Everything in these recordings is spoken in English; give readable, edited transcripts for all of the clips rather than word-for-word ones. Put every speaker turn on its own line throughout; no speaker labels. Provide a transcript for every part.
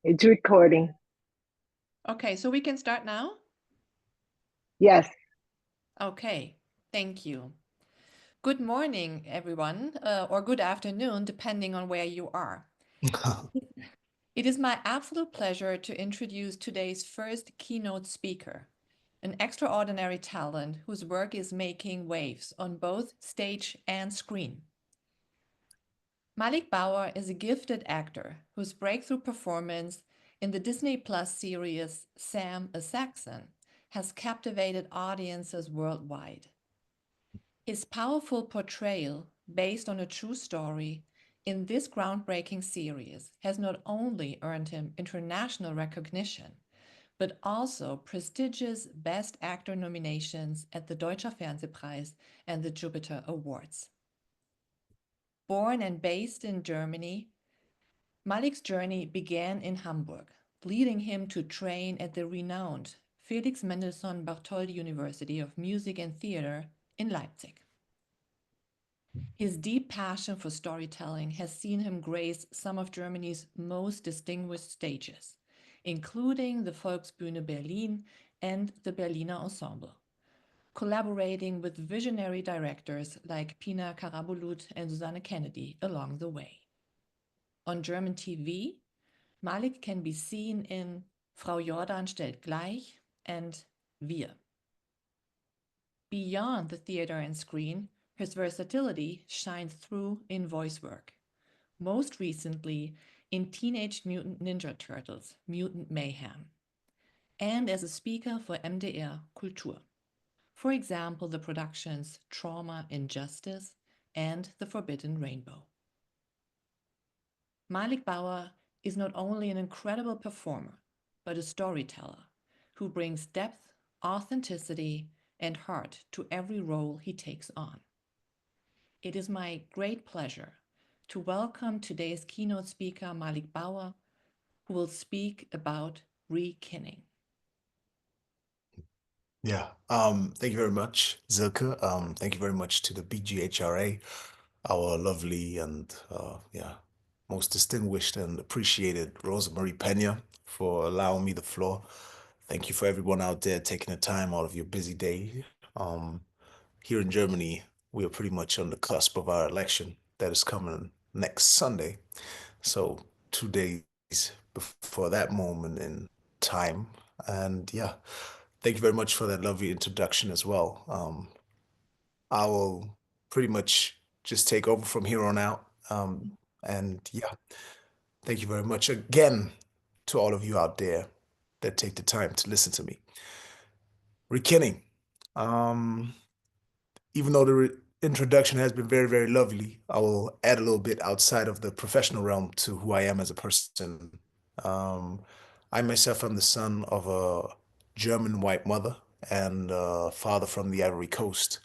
It's recording.
Okay, so we can start now?
Yes.
Okay, thank you. Good morning, everyone, or good afternoon, depending on where you are. It is my absolute pleasure to introduce today's first keynote speaker, an extraordinary talent whose work is making waves on both stage and screen. Malick Bauer is a gifted actor whose breakthrough performance in the Disney Plus series Sam a Saxon has captivated audiences worldwide. His powerful portrayal, based on a true story, in this groundbreaking series has not only earned him international recognition, but also prestigious Best Actor nominations at the Deutscher Fernsehpreis and the Jupiter Awards. Born and based in Germany, Malick's journey began in Hamburg, leading him to train at the renowned Felix Mendelssohn Bartholdy University of Music and Theatre in Leipzig. His deep passion for storytelling has seen him grace some of Germany's most distinguished stages, including the Volksbühne Berlin and the Berliner Ensemble, collaborating with visionary directors like Pina Karabulut and Susanne Kennedy along the way. On German TV, Malick can be seen in Frau Jordan stellt gleich and Wir. Beyond the theater and screen, his versatility shines through in voice work, most recently in Teenage Mutant Ninja Turtles Mutant Mayhem, and as a speaker for MDR Kultur. For example, the productions Trauma and Justice and The Forbidden Rainbow. Malick Bauer is not only an incredible performer, but a storyteller who brings depth, authenticity, and heart to every role he takes on. It is my great pleasure to welcome today's keynote speaker, Malick Bauer, who will speak about re-kinning.
Yeah, thank you very much, Zilke. Thank you very much to the BGHRA, our lovely and most distinguished and appreciated Rosemary Pena for allowing me the floor. Thank you for everyone out there taking the time out of your busy day. Here in Germany, we are pretty much on the cusp of our election that is coming next Sunday. So 2 days before that moment in time. And yeah, thank you very much for that lovely introduction as well. I will pretty much just take over from here on out. And yeah, thank you very much again to all of you out there that take the time to listen to me. Rekinning. Um, Even though the introduction has been very, very lovely, I will add a little bit outside of the professional realm to who I am as a person. Um, I myself am the son of a German white mother and a father from the Ivory Coast,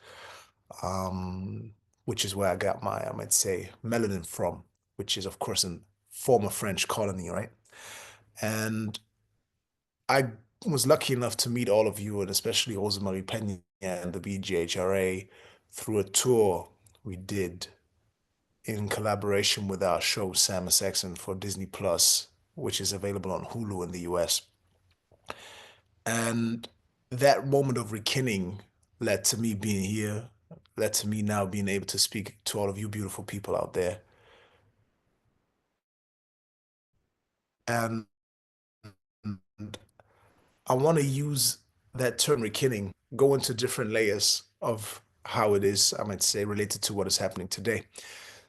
um, which is where I got my, I might say, melanin from, which is, of course, a former French colony, right? And I was lucky enough to meet all of you, and especially Rosemary Pena and the BGHRA, through a tour we did in collaboration with our show Sam a Saxon for Disney Plus, which is available on Hulu in the US. And that moment of rekinning led to me being here, led to me now being able to speak to all of you beautiful people out there. And I want to use that term rekinning, go into different layers of how it is, I might say, related to what is happening today.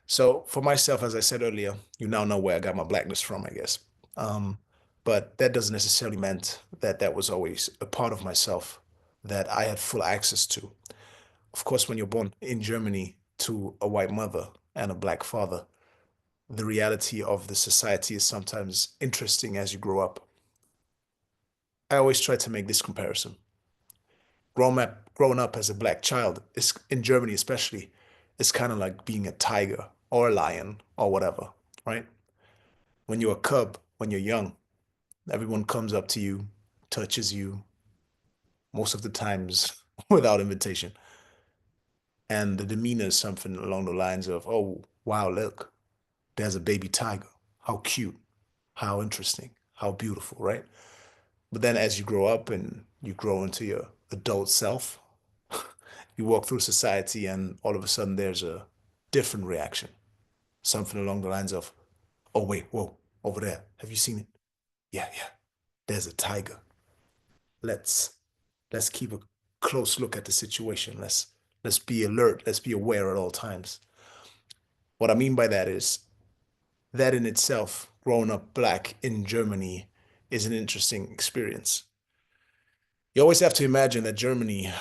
So for myself, as I said earlier, you now know where I got my blackness from, I guess. Um, but that doesn't necessarily meant that that was always a part of myself that I had full access to. Of course, when you're born in Germany to a white mother and a black father, the reality of the society is sometimes interesting as you grow up. I always try to make this comparison. Growing up as a black child is in Germany especially, it's kind of like being a tiger or a lion or whatever, right? When you're a cub, when you're young, everyone comes up to you, touches you, most of the times without invitation. And the demeanor is something along the lines of, oh, wow, look, there's a baby tiger. How cute, how interesting, how beautiful, right? But then as you grow up and you grow into your adult self, you walk through society and all of a sudden there's a different reaction. Something along the lines of, oh, wait, whoa, over there. Have you seen it? Yeah, yeah. There's a tiger. Let's let's keep a close look at the situation. Let's be alert. Let's be aware at all times. What I mean by that is that in itself, growing up black in Germany is an interesting experience. You always have to imagine that Germany,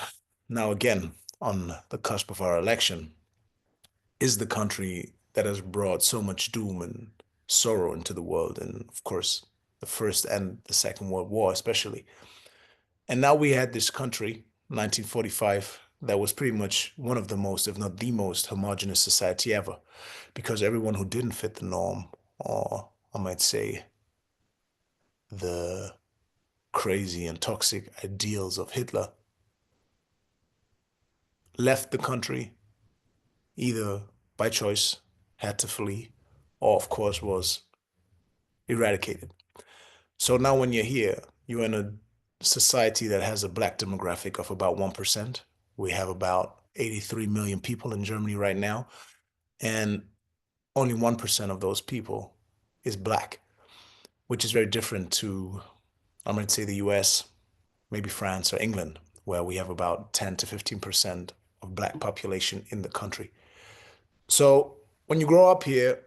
now again, on the cusp of our election, is the country that has brought so much doom and sorrow into the world. And of course, the First and the Second World War, especially. And now we had this country, 1945, that was pretty much one of the most, if not the most, homogenous society ever, because everyone who didn't fit the norm, or I might say, the crazy and toxic ideals of Hitler, left the country either by choice, had to flee, or of course was eradicated. So now when you're here, you're in a society that has a black demographic of about 1%. We have about 83 million people in Germany right now, and only 1% of those people is black, which is very different to, I might say, the US, maybe France or England, where we have about 10 to 15% of black population in the country. So when you grow up here,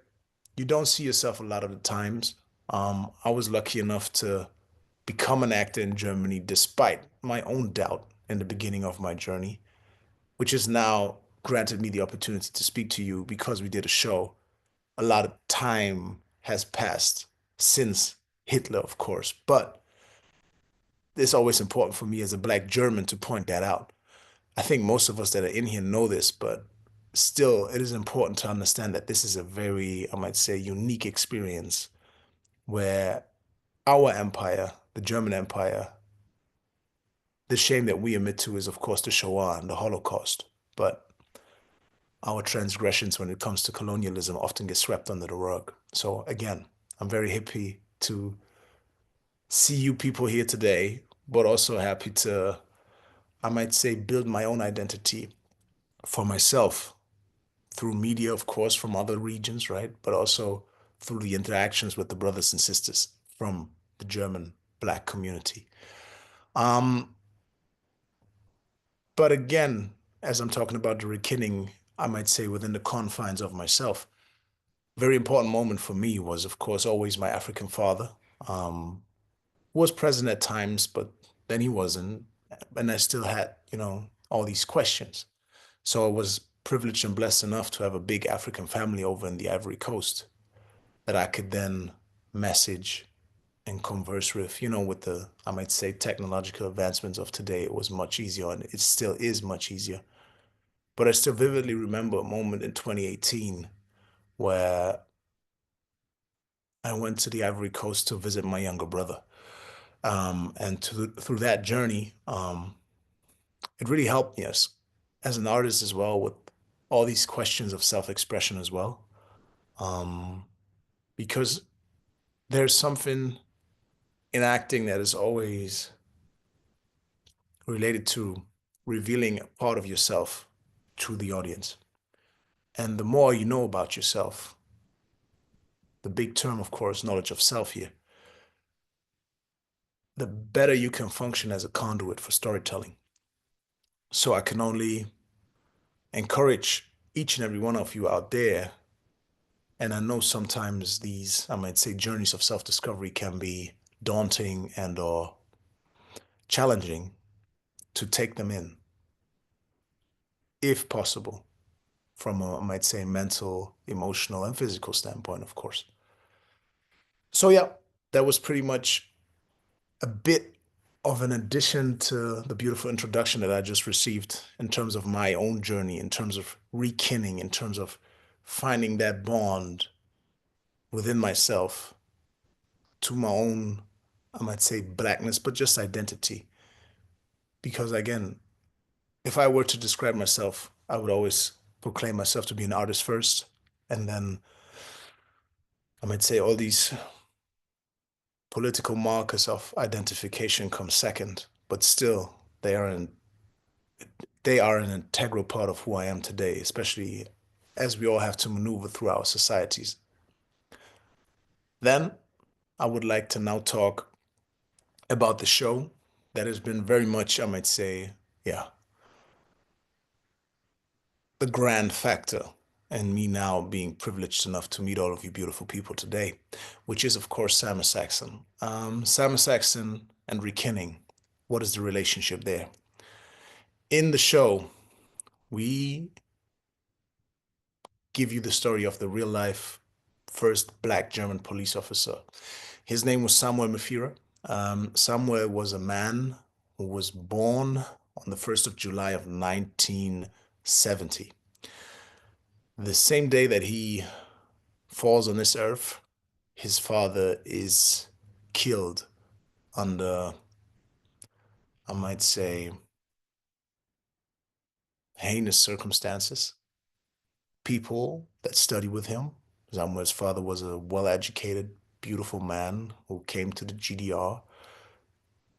you don't see yourself a lot of the times. I was lucky enough to become an actor in Germany despite my own doubt in the beginning of my journey, which has now granted me the opportunity to speak to you because we did a show. A lot of time has passed since Hitler, of course, but it's always important for me as a black German to point that out. I think most of us that are in here know this, but still, it is important to understand that this is a very, I might say, unique experience where our empire, the German Empire, the shame that we admit to is, of course, the Shoah and the Holocaust. But our transgressions when it comes to colonialism often get swept under the rug. So again, I'm very happy to see you people here today, but also happy to, I might say, build my own identity for myself through media, of course, from other regions, right? But also through the interactions with the brothers and sisters from the German Black community. But again, as I'm talking about the rekindling, I might say within the confines of myself, very important moment for me was, of course, always my African father. Um, was present at times, but then he wasn't. And I still had, all these questions. So I was privileged and blessed enough to have a big African family over in the Ivory Coast that I could then message and converse with, with the, I might say, technological advancements of today. It was much easier and it still is much easier. But I still vividly remember a moment in 2018 where I went to the Ivory Coast to visit my younger brother. And through that journey, it really helped me as an artist as well with all these questions of self-expression as well. Because there's something in acting that is always related to revealing a part of yourself to the audience. And the more you know about yourself, the big term, of course, knowledge of self here, the better you can function as a conduit for storytelling. So I can only encourage each and every one of you out there. And I know sometimes these, I might say, journeys of self-discovery can be daunting and or challenging to take them in, if possible, from a, I might say, mental, emotional, and physical standpoint, of course. So yeah, that was pretty much a bit of an addition to the beautiful introduction that I just received in terms of my own journey, in terms of rekindling, in terms of finding that bond within myself to my own, I might say, blackness, but just identity. Because again, if I were to describe myself, I would always proclaim myself to be an artist first, and then I might say all these political markers of identification come second, but still they are an integral part of who I am today, especially as we all have to maneuver through our societies. Then I would like to now talk about the show that has been very much, I might say, yeah, the grand factor and me now being privileged enough to meet all of you beautiful people today, which is, of course, Sam Saxon. Sam Saxon and Rekinning. What is the relationship there? In the show, we give you the story of the real life first black German police officer. His name was Samuel Mefira. Samuel was a man who was born on the 1st of July of 1970. The same day that he falls on this earth, his father is killed under, I might say, heinous circumstances. People that study with him. Samuel's father was a well-educated, beautiful man who came to the GDR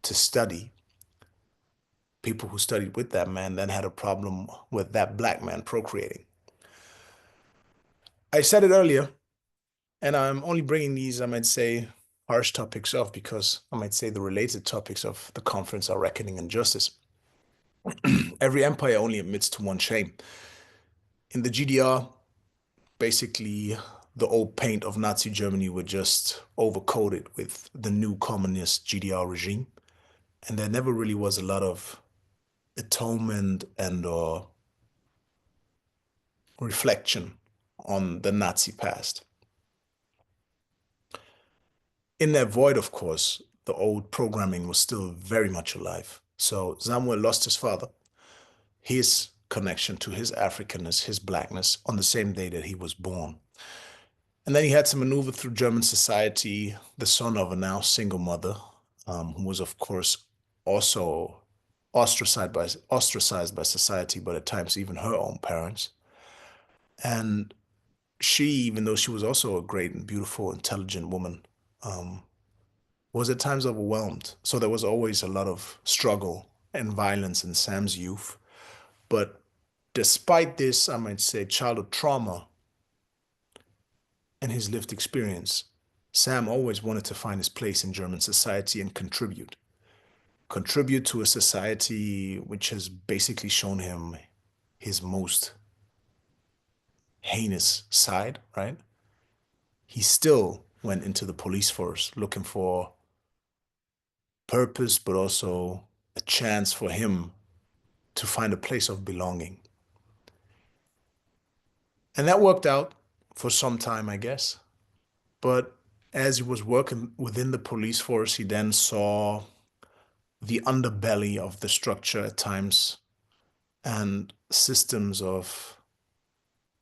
to study. People who studied with that man then had a problem with that black man procreating. I said it earlier, and I'm only bringing these, I might say, harsh topics up because I might say the related topics of the conference are reckoning and justice. Every empire only admits to one shame. In the GDR, basically the old paint of Nazi Germany were just overcoated with the new communist GDR regime. And there never really was a lot of atonement and reflection on the Nazi past. In that void, of course, the old programming was still very much alive. So Samuel lost his father, his connection to his Africanness, his blackness, on the same day that he was born. And then he had to maneuver through German society, the son of a now single mother, who was, of course, also ostracized by society, but at times even her own parents. And she, even though she was also a great and beautiful, intelligent woman, was at times overwhelmed. So there was always a lot of struggle and violence in Sam's youth. But despite this, I might say, childhood trauma and his lived experience, Sam always wanted to find his place in German society and contribute. Contribute to a society which has basically shown him his most heinous side, right? He still went into the police force looking for purpose, but also a chance for him to find a place of belonging. And that worked out for some time, I guess. But as he was working within the police force, he then saw the underbelly of the structure at times and systems of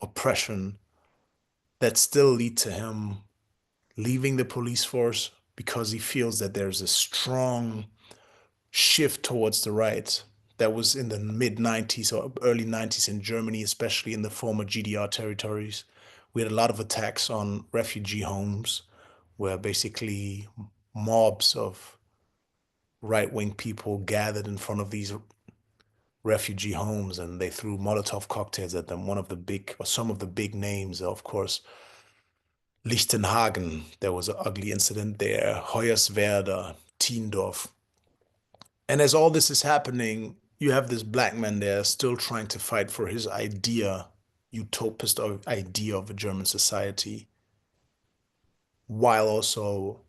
oppression that still lead to him leaving the police force because he feels that there's a strong shift towards the right that was in the mid 90s or early 90s in Germany, especially in the former GDR territories. We had a lot of attacks on refugee homes where basically mobs of right-wing people gathered in front of these refugee homes and they threw Molotov cocktails at them. One of the big, or some of the big names, of course, Lichtenhagen, there was an ugly incident there, Hoyerswerda, Tiendorf. And as all this is happening, you have this black man there still trying to fight for his idea, utopist idea of a German society, while also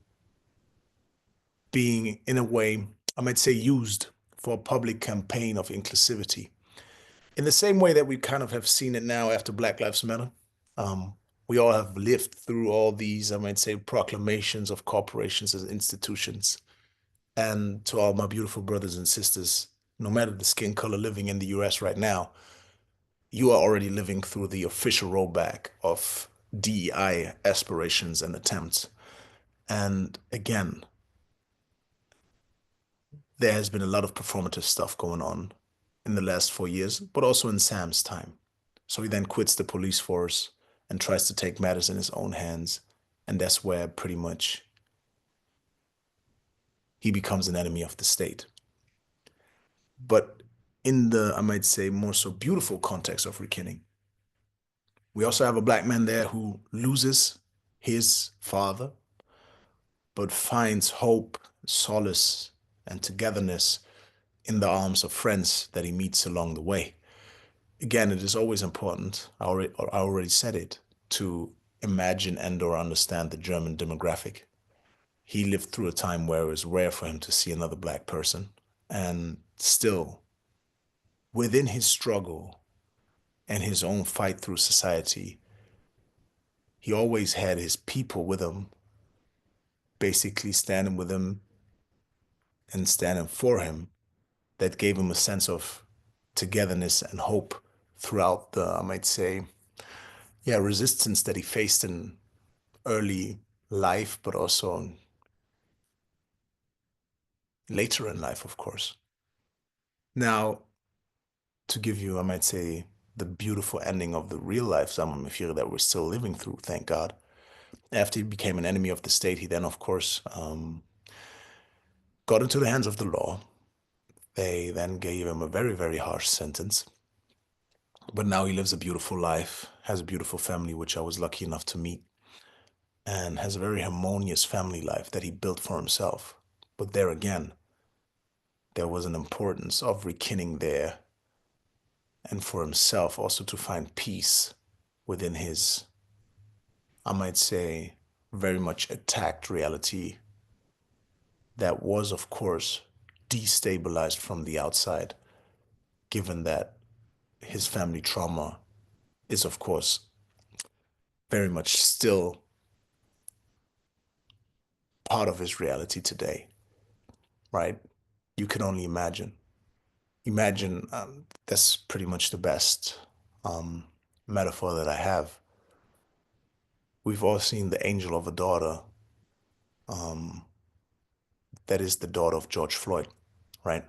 being, in a way, I might say, used for a public campaign of inclusivity. In the same way that we kind of have seen it now after Black Lives Matter. We all have lived through all these, I might say, proclamations of corporations as institutions. And to all my beautiful brothers and sisters, no matter the skin color living in the US right now, you are already living through the official rollback of DEI aspirations and attempts. And again, there has been a lot of performative stuff going on in the last 4 years, but also in Sam's time. So he then quits the police force and tries to take matters in his own hands. And that's where pretty much he becomes an enemy of the state. But in the, I might say, more so beautiful context of rekinning, we also have a black man there who loses his father, but finds hope, solace, and togetherness in the arms of friends that he meets along the way. Again, it is always important, I already said it, to imagine and or understand the German demographic. He lived through a time where it was rare for him to see another black person. And still, within his struggle and his own fight through society, he always had his people with him, basically standing with him and standing for him, that gave him a sense of togetherness and hope throughout the, I might say, yeah, resistance that he faced in early life, but also later in life, of course. Now, to give you, I might say, the beautiful ending of the real life Samuel Mefire that we're still living through, thank God. After he became an enemy of the state, he then, of course, got into the hands of the law. They then gave him a very, very harsh sentence. But now he lives a beautiful life, has a beautiful family, which I was lucky enough to meet, and has a very harmonious family life that he built for himself. But there again, there was an importance of rekinning there and for himself also to find peace within his, I might say, very much attacked reality that was, of course, destabilized from the outside, given that his family trauma is, of course, very much still part of his reality today, right? You can only imagine. Imagine, that's pretty much the best metaphor that I have. We've all seen The Angel of a Daughter, um, that is the daughter of George Floyd, right?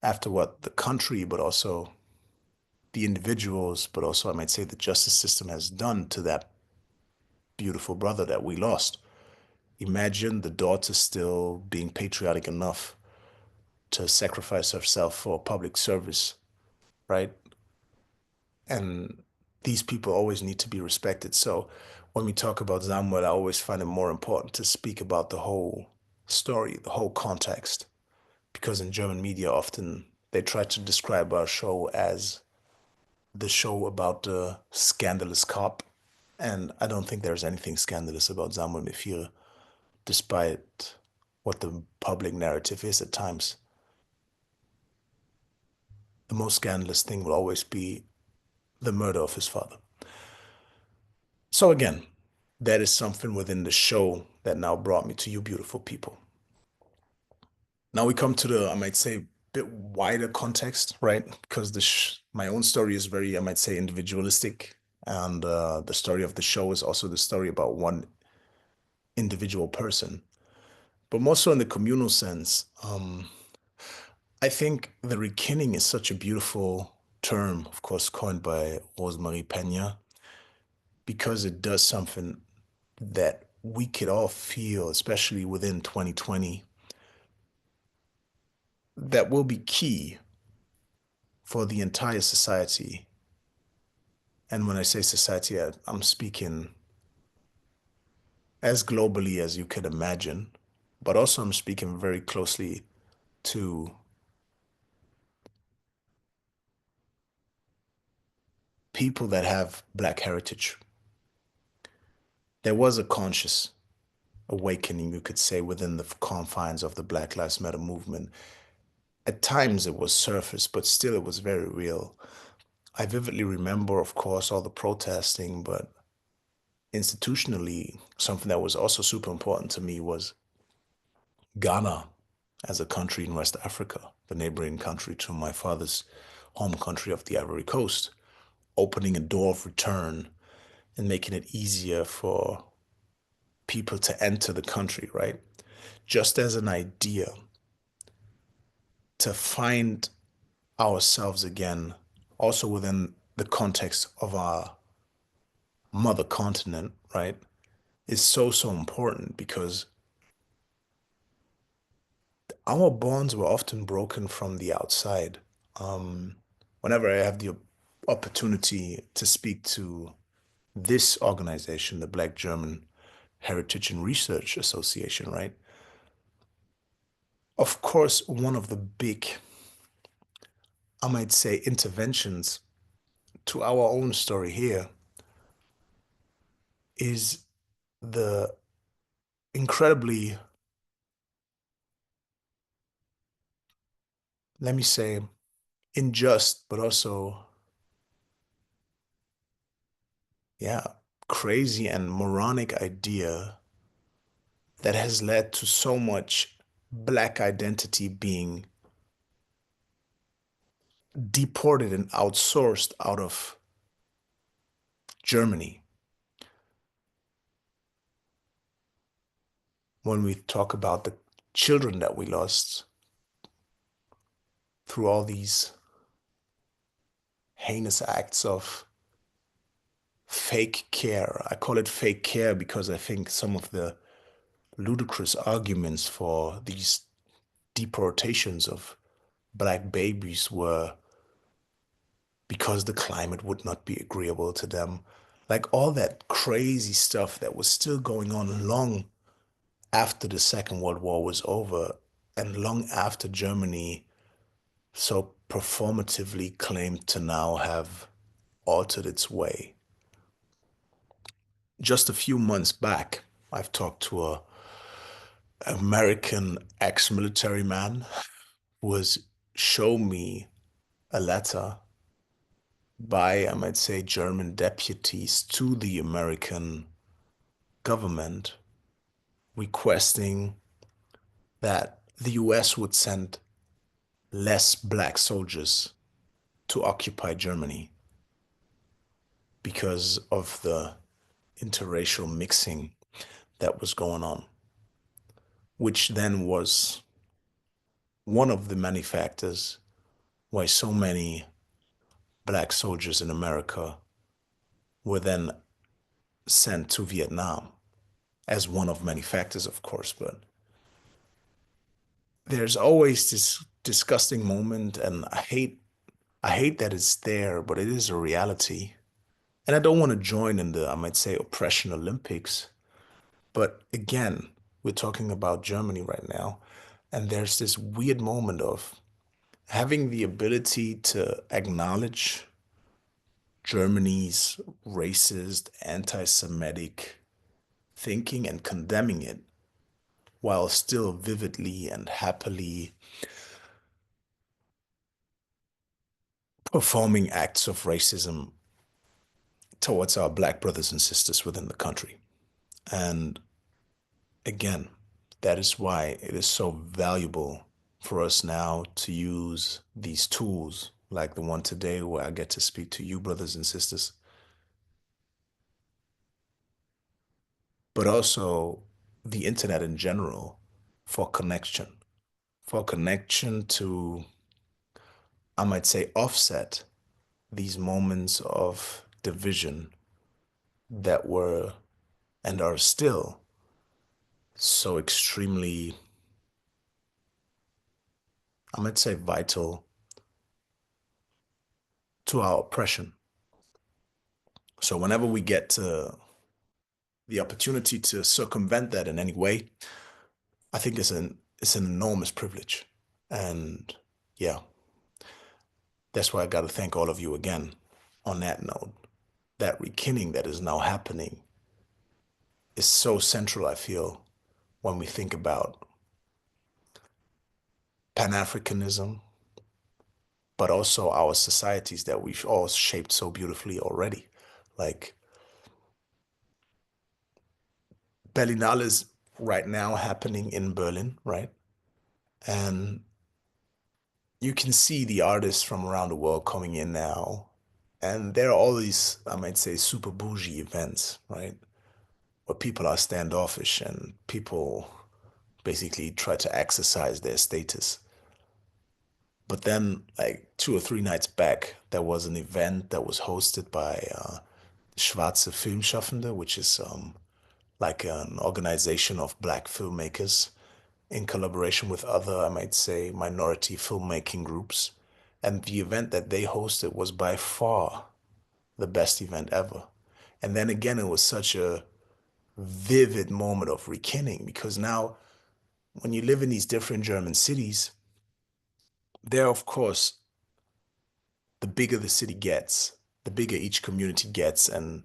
After what the country, but also the individuals, but also I might say the justice system has done to that beautiful brother that we lost. Imagine the daughter still being patriotic enough to sacrifice herself for public service, right? And these people always need to be respected. So when we talk about Samuel, I always find it more important to speak about the whole story, the whole context, because in German media often they try to describe our show as the show about the scandalous cop. And I don't think there's anything scandalous about Samuel Mefire, despite what the public narrative is at times. The most scandalous thing will always be the murder of his father. So again, that is something within the show that now brought me to you beautiful people. Now we come to the, I might say, bit wider context, right? Because my own story is very, I might say, individualistic. And the story of the show is also the story about one individual person. But more so in the communal sense, I think the rekinning is such a beautiful term, of course, coined by Rosemarie Pena, because it does something that we could all feel, especially within 2020, that will be key for the entire society. And when I say society, I'm speaking as globally as you could imagine, but also I'm speaking very closely to people that have Black heritage. There was a conscious awakening, you could say, within the confines of the Black Lives Matter movement. At times it was surface, but still it was very real. I vividly remember, of course, all the protesting, but institutionally, something that was also super important to me was Ghana as a country in West Africa, the neighboring country to my father's home country of the Ivory Coast, opening a door of return and making it easier for people to enter the country, right? Just as an idea to find ourselves again, also within the context of our mother continent, right, is so, so important because our bonds were often broken from the outside. Um, Whenever I have the opportunity to speak to this organization, the Black German Heritage and Research Association, right? Of course, one of the big, I might say, interventions to our own story here is the incredibly, let me say, unjust, but also, yeah, crazy and moronic idea that has led to so much Black identity being deported and outsourced out of Germany. When we talk about the children that we lost through all these heinous acts of fake care. I call it fake care because I think some of the ludicrous arguments for these deportations of Black babies were because the climate would not be agreeable to them. Like all that crazy stuff that was still going on long after the Second World War was over and long after Germany so performatively claimed to now have altered its way. Just a few months back, I've talked to a American ex-military man who has shown me a letter by, I might say, German deputies to the American government requesting that the US would send less Black soldiers to occupy Germany because of the interracial mixing that was going on, which then was one of the many factors why so many Black soldiers in America were then sent to Vietnam, as one of many factors, of course. But there's always this disgusting moment, and I hate that it's there, but it is a reality. And I don't want to join in the, I might say, oppression Olympics. But again, we're talking about Germany right now, and there's this weird moment of having the ability to acknowledge Germany's racist, anti-Semitic thinking and condemning it, while still vividly and happily performing acts of racism towards our Black brothers and sisters within the country. And again, that is why it is so valuable for us now to use these tools like the one today where I get to speak to you, brothers and sisters, but also the internet in general for connection to, I might say, offset these moments of division that were and are still so extremely, I might say, vital to our oppression. So whenever we get to the opportunity to circumvent that in any way, I think it's an enormous privilege. And yeah, that's why I got to thank all of you again on that note. That rekindling that is now happening is so central, I feel, when we think about Pan-Africanism, but also our societies that we've all shaped so beautifully already. Like Berlinale is right now happening in Berlin, right? And you can see the artists from around the world coming in now. And there are all these, I might say, super bougie events, right? Where people are standoffish and people basically try to exercise their status. But then, like 2 or 3 nights back, there was an event that was hosted by Schwarze Filmschaffende, which is like an organization of Black filmmakers. in collaboration with other, I might say, minority filmmaking groups. And the event that they hosted was by far the best event ever. And then again, it was such a vivid moment of rekindling because now when you live in these different German cities, there, of course, the bigger the city gets, the bigger each community gets, and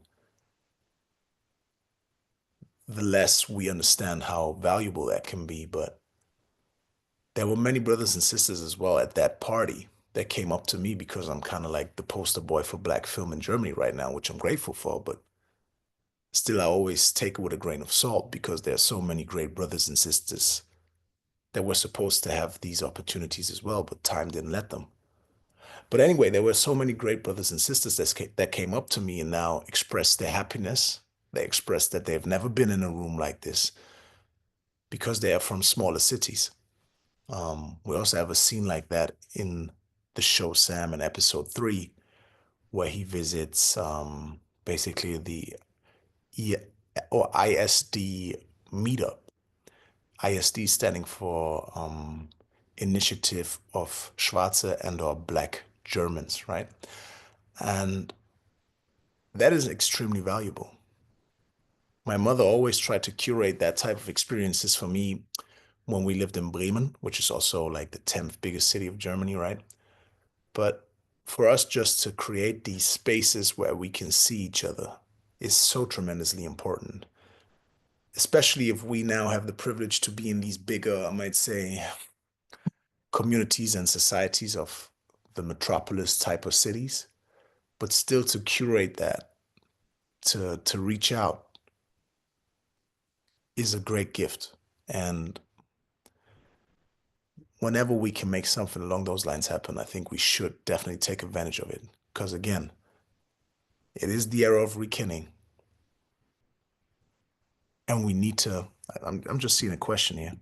the less we understand how valuable that can be. But there were many brothers and sisters as well at that party that came up to me because I'm kind of like the poster boy for black film in Germany right now, which I'm grateful for. But still, I always take it with a grain of salt because there are so many great brothers and sisters that were supposed to have these opportunities as well, but time didn't let them. But anyway, there were so many great brothers and sisters that came up to me and now expressed their happiness. They expressed that they've never been in a room like this because they are from smaller cities. We also have a scene like that in the show Sam in episode 3, where he visits basically the E or ISD meetup. ISD standing for Initiative of Schwarze and or Black Germans, right? And that is extremely valuable. My mother always tried to curate that type of experiences for me when we lived in Bremen, which is also like the 10th biggest city of Germany, right? But for us just to create these spaces where we can see each other is so tremendously important, especially if we now have the privilege to be in these bigger, I might say, communities and societies of the metropolis type of cities, but still to curate that, to reach out is a great gift. And whenever we can make something along those lines happen, I think we should definitely take advantage of it. Because again, it is the era of rekindling. And we need to, I'm just seeing a question here.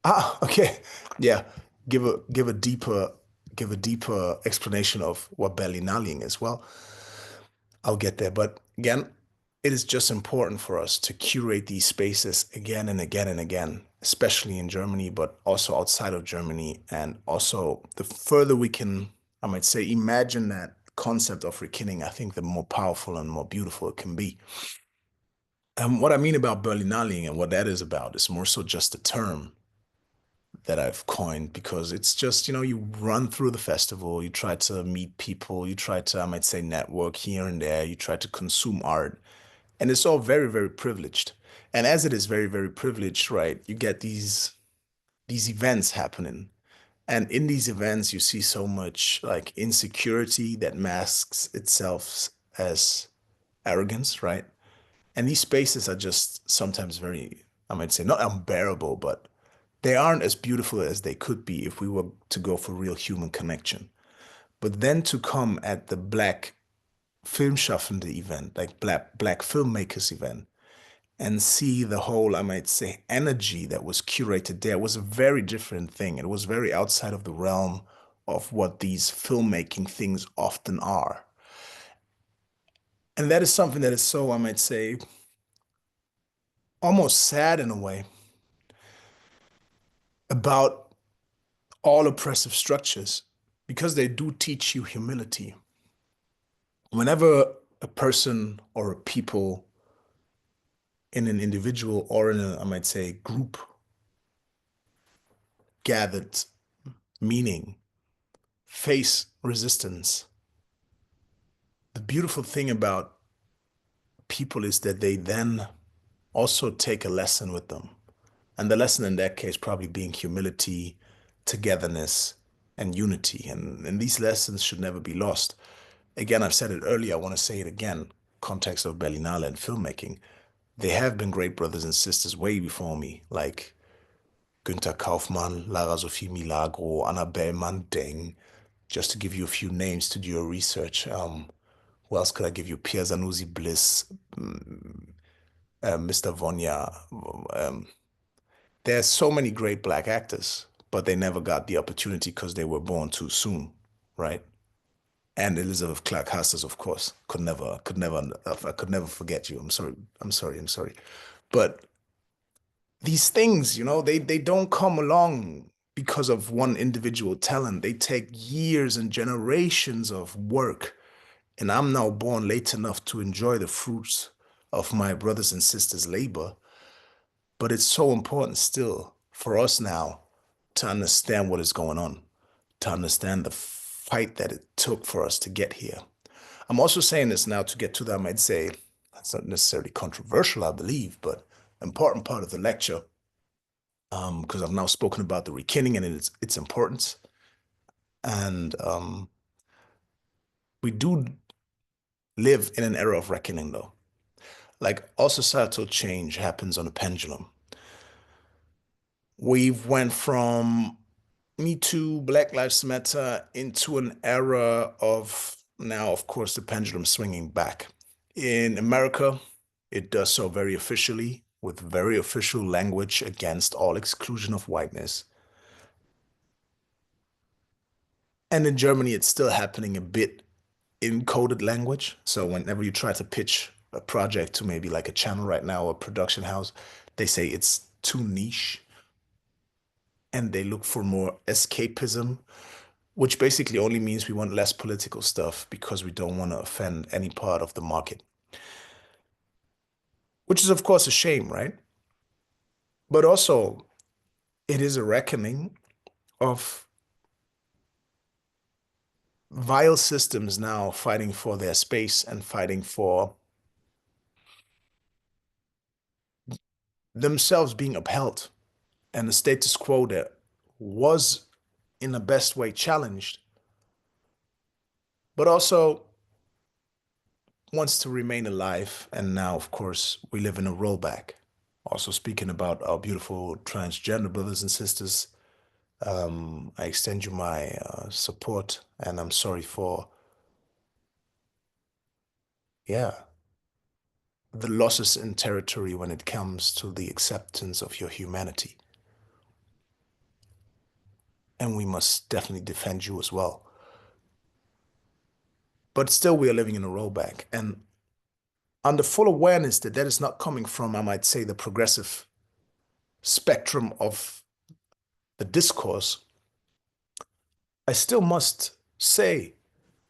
Ah, okay. Yeah. Give a deeper explanation of what Berlinale is. Well, I'll get there. But again, it is just important for us to curate these spaces again and again and again, especially in Germany, but also outside of Germany. And also, the further we can, I might say, imagine that concept of rekindling, I think the more powerful and more beautiful it can be. And what I mean about Berlinale and what that is about is more so just a term that I've coined because it's just, you run through the festival, you try to meet people, you try to, I might say, network here and there, you try to consume art, and it's all very, very privileged. And as it is very, very privileged, right, you get these events happening. And in these events, you see so much like insecurity that masks itself as arrogance, right? And these spaces are just sometimes very, I might say, not unbearable, but they aren't as beautiful as they could be if we were to go for real human connection. But then to come at the Black Filmschaffende event, like black filmmakers event, and see the whole, I might say, energy that was curated there was a very different thing. It was very outside of the realm of what these filmmaking things often are. And that is something that is so, I might say, almost sad in a way about all oppressive structures because they do teach you humility. Whenever a person or a people in an individual or in a, I might say, group gathered meaning face resistance, the beautiful thing about people is that they then also take a lesson with them. And the lesson in that case probably being humility, togetherness, and unity. And these lessons should never be lost. Again, I've said it earlier, I want to say it again, context of Berlinale and filmmaking. There have been great brothers and sisters way before me, like Günther Kaufmann, Lara Sophie Milagro, Annabelle Mandeng, just to give you a few names to do your research. Who else could I give you? Pierre Zanussi Bliss, Mr. Vonya. There's so many great black actors, but they never got the opportunity because they were born too soon, right? And Elizabeth Clark Hasters, of course, I could never forget you. I'm sorry. But these things, they don't come along because of one individual talent. They take years and generations of work. And I'm now born late enough to enjoy the fruits of my brothers and sisters' labor. But it's so important still for us now to understand what is going on, to understand the fight that it took for us to get here. I'm also saying this now to get to that, I might say, that's not necessarily controversial, I believe, but important part of the lecture, because I've now spoken about the rekindling and its importance. And we do live in an era of reckoning, though. Like all societal change happens on a pendulum. We've went from Me Too, Black Lives Matter into an era of now, of course, the pendulum swinging back. In America, it does so very officially with very official language against all exclusion of whiteness. And in Germany, it's still happening a bit in coded language. So whenever you try to pitch a project to maybe like a channel right now, a production house, they say it's too niche and they look for more escapism, which basically only means we want less political stuff because we don't want to offend any part of the market. Which is, of course, a shame, right? But also, it is a reckoning of vile systems now fighting for their space and fighting for themselves being upheld. And the status quo that was, in the best way, challenged, but also wants to remain alive. And now, of course, we live in a rollback. Also speaking about our beautiful transgender brothers and sisters, I extend you my support, and I'm sorry for, yeah, the losses in territory when it comes to the acceptance of your humanity. And we must definitely defend you as well. But still, we are living in a rollback. And on the full awareness that that is not coming from, I might say, the progressive spectrum of the discourse, I still must say,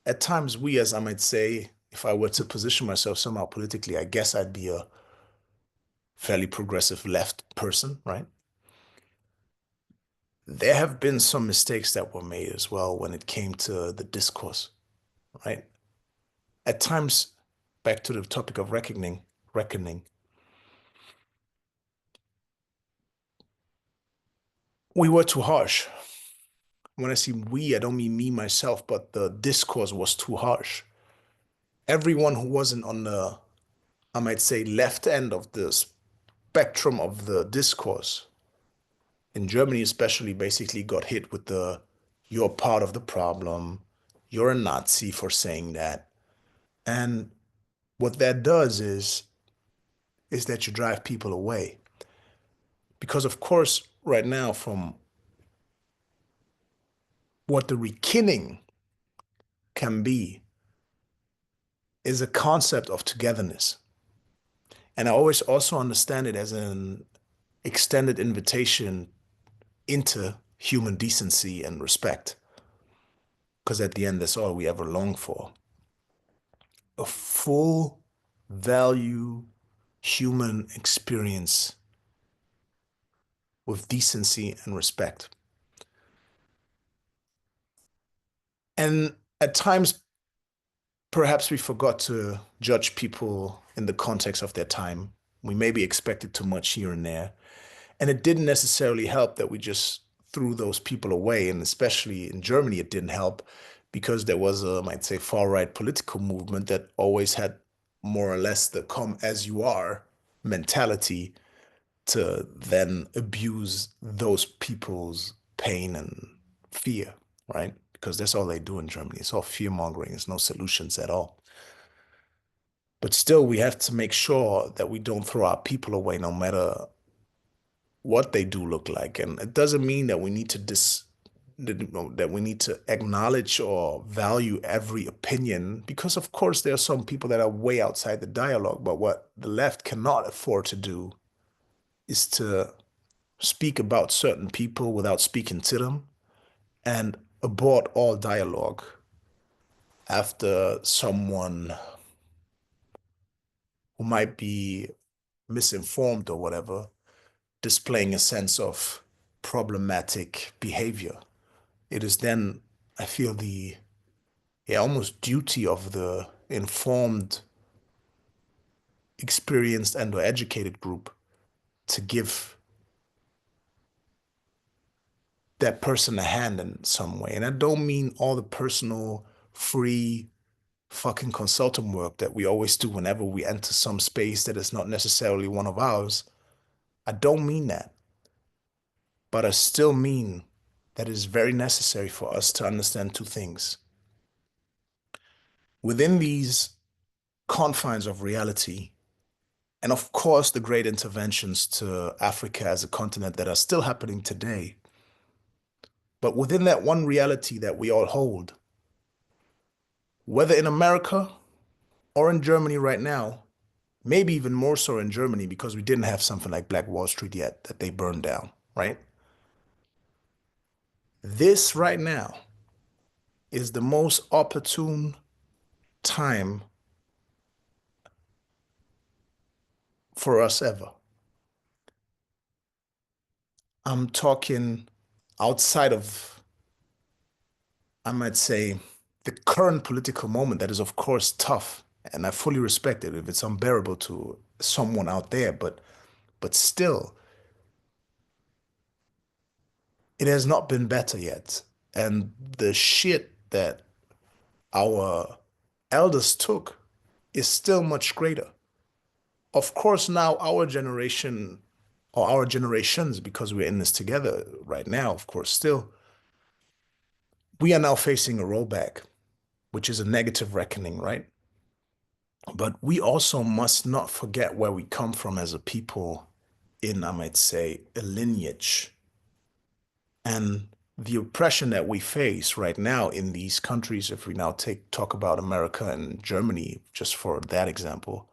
at times we, as I might say, if I were to position myself somehow politically, I guess I'd be a fairly progressive left person, right? There have been some mistakes that were made as well when it came to the discourse, right? At times, back to the topic of reckoning, we were too harsh. When I say we, I don't mean me, myself, but the discourse was too harsh. Everyone who wasn't on the, I might say, left end of the spectrum of the discourse, in Germany especially, basically got hit with the, you're part of the problem, you're a Nazi for saying that. And what that does is that you drive people away. Because of course, right now, from what the rekindling can be, is a concept of togetherness. And I always also understand it as an extended invitation into human decency and respect. Because at the end, that's all we ever long for. A full value human experience with decency and respect. And at times, perhaps we forgot to judge people in the context of their time. We maybe expected too much here and there. And it didn't necessarily help that we just threw those people away. And especially in Germany, it didn't help because there was a, I might say, far-right political movement that always had more or less the come as you are mentality to then abuse those people's pain and fear, right? Because that's all they do in Germany. It's all fear mongering. There's no solutions at all. But still, we have to make sure that we don't throw our people away no matter what they do look like. And it doesn't mean that we need to that we need to acknowledge or value every opinion, because of course there are some people that are way outside the dialogue. But what the left cannot afford to do is to speak about certain people without speaking to them, and abort all dialogue after someone who might be misinformed or whatever, displaying a sense of problematic behavior. It is then, I feel, the almost duty of the informed, experienced, and or educated group to give that person a hand in some way. And I don't mean all the personal, free, fucking consultant work that we always do whenever we enter some space that is not necessarily one of ours. I don't mean that. But I still mean that it is very necessary for us to understand two things. Within these confines of reality, and of course, the great interventions to Africa as a continent that are still happening today, but within that one reality that we all hold, whether in America or in Germany right now, maybe even more so in Germany because we didn't have something like Black Wall Street yet that they burned down, right? This right now is the most opportune time for us ever. I'm talking outside of, I might say, the current political moment that is, of course, tough, and I fully respect it if it's unbearable to someone out there, but still, it has not been better yet. And the shit that our elders took is still much greater. Of course, now our generation or our generations, because we're in this together right now, of course, still, we are now facing a rollback, which is a negative reckoning, right? But we also must not forget where we come from as a people in, I might say, a lineage. And the oppression that we face right now in these countries, if we now talk about America and Germany, just for that example,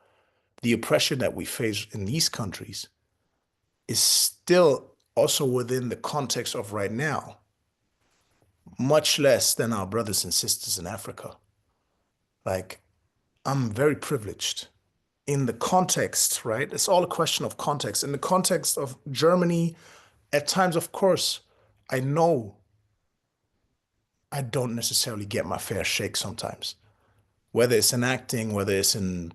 the oppression that we face in these countries is still also within the context of right now, much less than our brothers and sisters in Africa. Like, I'm very privileged in the context, right? It's all a question of context. In the context of Germany, at times, of course, I know I don't necessarily get my fair shake sometimes, whether it's in acting, whether it's in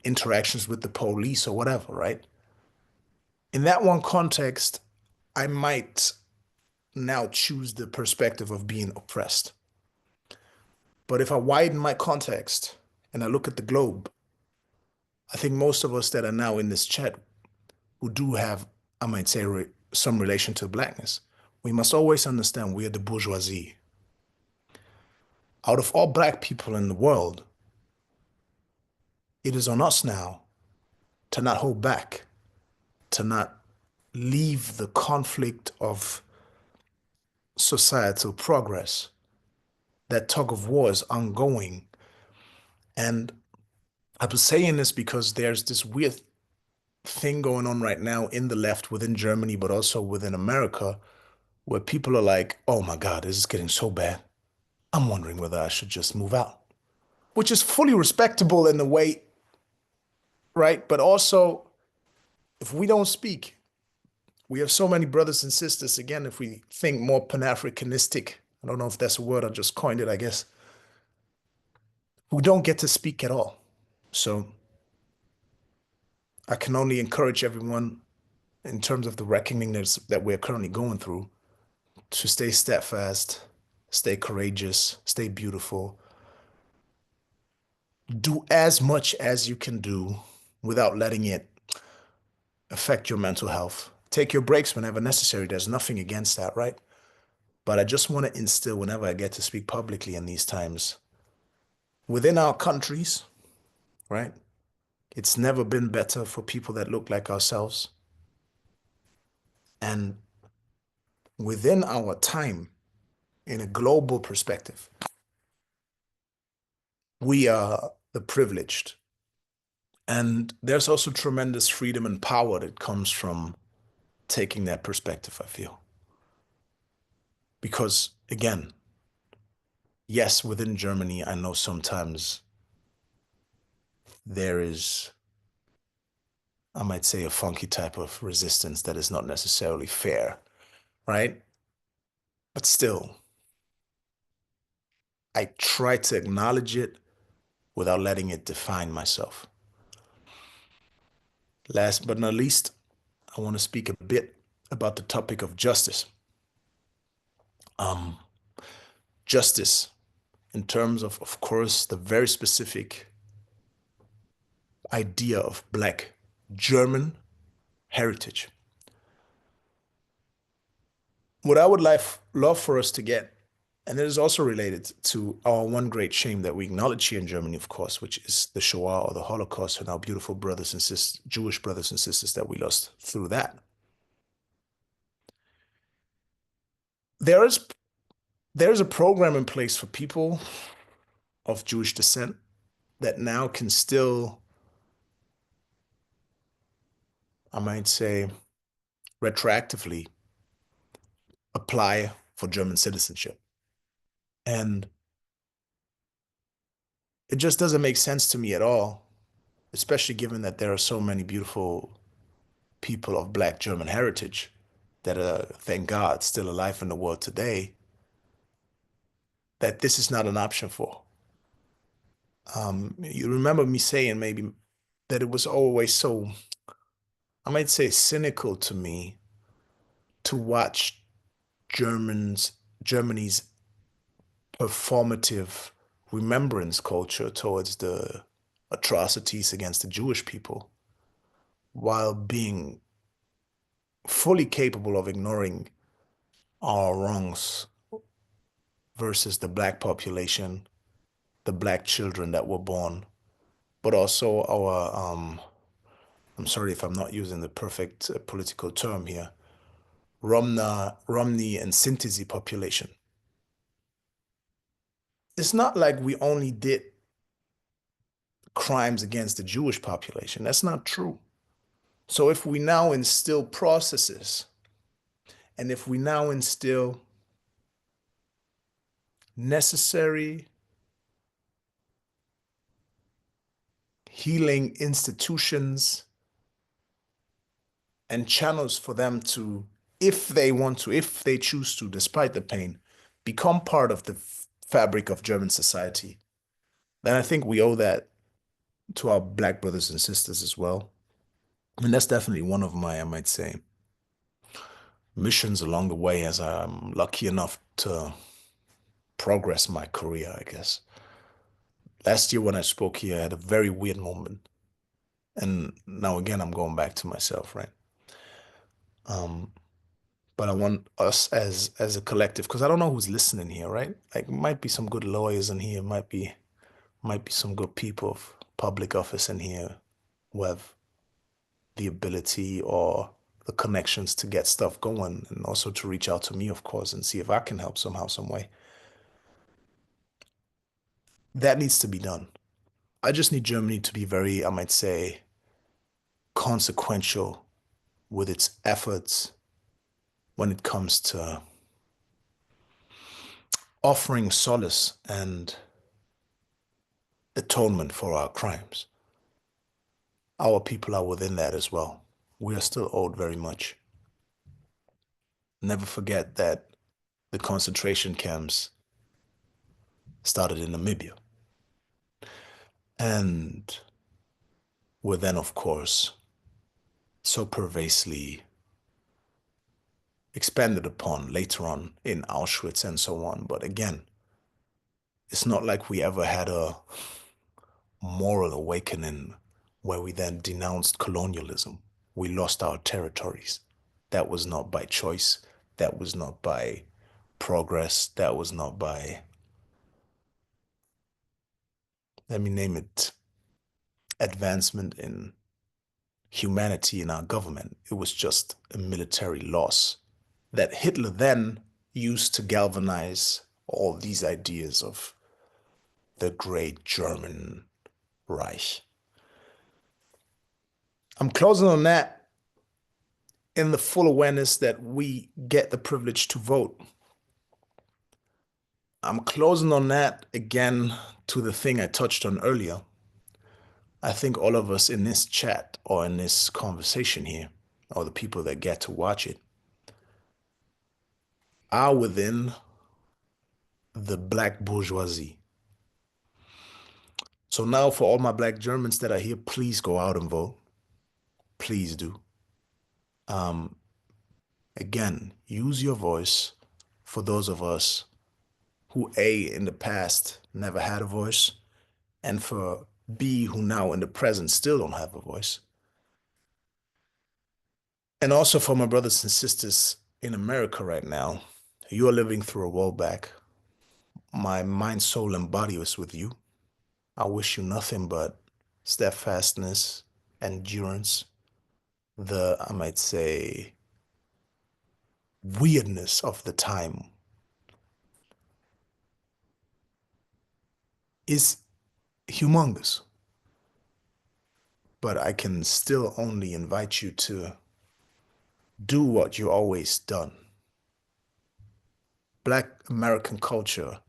interactions with the police or whatever, right? In that one context, I might now choose the perspective of being oppressed. But if I widen my context and I look at the globe, I think most of us that are now in this chat who do have, I might say, some relation to blackness, we must always understand we are the bourgeoisie. Out of all black people in the world, it is on us now to not hold back, to not leave the conflict of societal progress. That tug of war is ongoing. And I was saying this because there's this weird thing going on right now in the left within Germany, but also within America, where people are like, oh my God, this is getting so bad. I'm wondering whether I should just move out, which is fully respectable in a way, right? But also, if we don't speak, we have so many brothers and sisters, again, if we think more Pan-Africanistic, I don't know if that's a word, I just coined it, I guess, who don't get to speak at all. So I can only encourage everyone in terms of the reckoning that we're currently going through to stay steadfast, stay courageous, stay beautiful. Do as much as you can do without letting it affect your mental health. Take your breaks whenever necessary. There's nothing against that, right? But I just want to instill whenever I get to speak publicly in these times, within our countries, right? It's never been better for people that look like ourselves. And within our time, in a global perspective, we are the privileged. And there's also tremendous freedom and power that comes from taking that perspective, I feel. Because again, yes, within Germany, I know sometimes there is, I might say, a funky type of resistance that is not necessarily fair, right? But still, I try to acknowledge it without letting it define myself. Last but not least, I want to speak a bit about the topic of justice. Justice in terms of course, the very specific idea of Black German heritage. What I would love for us to get, and it is also related to our one great shame that we acknowledge here in Germany, of course, which is the Shoah or the Holocaust, and our beautiful brothers and sisters, Jewish brothers and sisters that we lost through that. There is a program in place for people of Jewish descent that now can still, I might say, retroactively apply for German citizenship. And it just doesn't make sense to me at all, especially given that there are so many beautiful people of Black German heritage that are, thank God, still alive in the world today, that this is not an option for. You remember me saying maybe that it was always so, I might say, cynical to me to watch Germany's performative remembrance culture towards the atrocities against the Jewish people, while being fully capable of ignoring our wrongs versus the Black population, the Black children that were born, but also our, I'm sorry if I'm not using the perfect political term here, Romney and Sinti population. It's not like we only did crimes against the Jewish population. That's not true. So if we now instill processes, and if we now instill necessary healing institutions and channels for them to, if they want to, if they choose to, despite the pain, become part of the fabric of German society, then I think we owe that to our Black brothers and sisters as well. And that's definitely one of my, I might say, missions along the way, as I'm lucky enough to progress my career, I guess. Last year when I spoke here, I had a very weird moment. And now again, I'm going back to myself, right? But I want us as a collective, because I don't know who's listening here, right? Like, might be some good lawyers in here, might be some good people of public office in here who have the ability or the connections to get stuff going, and also to reach out to me, of course, and see if I can help somehow, some way. That needs to be done. I just need Germany to be very, I might say, consequential with its efforts when it comes to offering solace and atonement for our crimes. Our people are within that as well. We are still owed very much. Never forget that the concentration camps started in Namibia. And were then, of course, so pervasively expanded upon later on in Auschwitz and so on. But again, it's not like we ever had a moral awakening where we then denounced colonialism. We lost our territories. That was not by choice. That was not by progress. That was not by, let me name it, advancement in humanity in our government. It was just a military loss that Hitler then used to galvanize all these ideas of the great German Reich. I'm closing on that. in the full awareness that we get the privilege to vote. I'm closing on that again to the thing I touched on earlier. I think all of us in this chat or in this conversation here, or the people that get to watch it, are within the black bourgeoisie. So now for all my black Germans that are here, please go out and vote. Please do. Again, use your voice for those of us who A, in the past never had a voice, and for B, who now in the present still don't have a voice. And also for my brothers and sisters in America right now, you are living through a rollback. My mind, soul, and body is with you. I wish you nothing but steadfastness, endurance, I might say, weirdness of the time is humongous. But I can still only invite you to do what you always done. Black American culture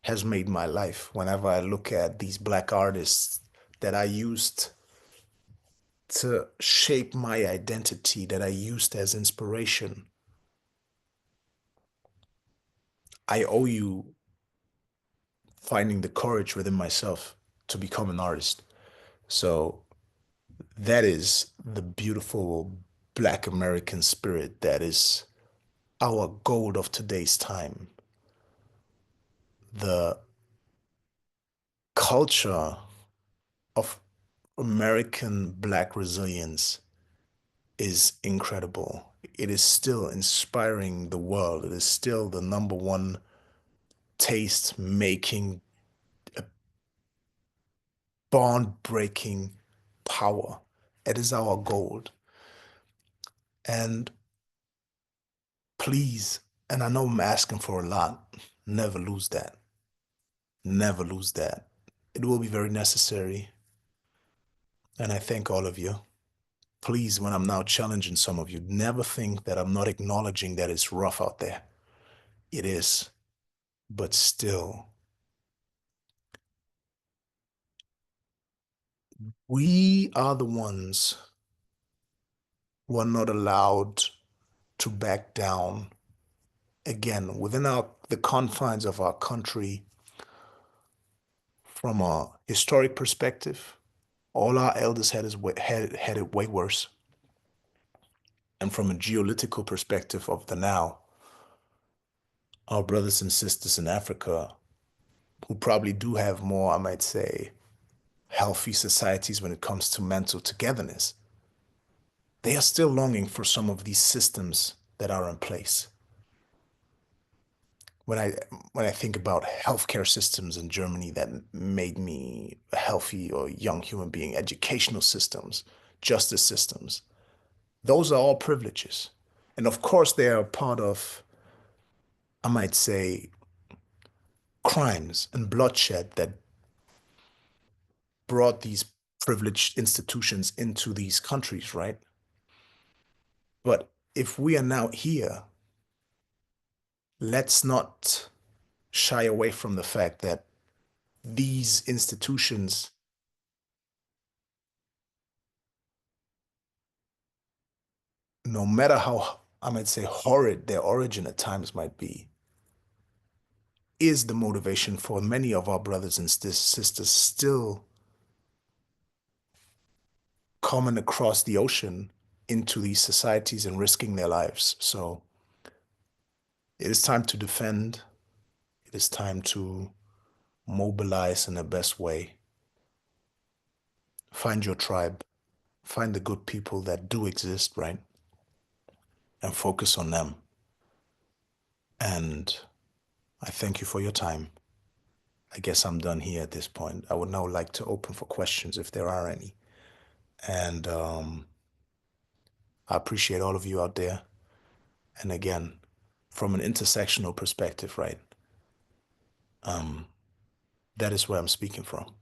has made my life. Whenever I look at these black artists that I used to shape my identity, that I used as inspiration, I owe you finding the courage within myself to become an artist. So that is the beautiful Black American spirit that is our gold of today's time. The culture of American Black resilience is incredible. It is still inspiring the world. It is still the number one taste making, bond breaking power. It is our gold. And please, and I know I'm asking for a lot, never lose that. Never lose that. It will be very necessary. And I thank all of you. Please, when I'm now challenging some of you, never think that I'm not acknowledging that it's rough out there. It is. But still, we are the ones who are not allowed to back down. Again, within the confines of our country, from a historic perspective, all our elders had it way worse. And from a geopolitical perspective of the now, our brothers and sisters in Africa, who probably do have more, I might say, healthy societies when it comes to mental togetherness, they are still longing for some of these systems that are in place. When I think about healthcare systems in Germany that made me a healthy or young human being, educational systems, justice systems, those are all privileges. And of course, they are part of, I might say, crimes and bloodshed that brought these privileged institutions into these countries, right? But if we are now here, let's not shy away from the fact that these institutions, no matter how, I might say, horrid their origin at times might be, is the motivation for many of our brothers and sisters still coming across the ocean into these societies and risking their lives. So it is time to defend. It is time to mobilize in the best way. Find your tribe. Find the good people that do exist, right? And focus on them. And I thank you for your time. I guess I'm done here at this point. I would now like to open for questions if there are any. And I appreciate all of you out there. And again, from an intersectional perspective, right? That is where I'm speaking from.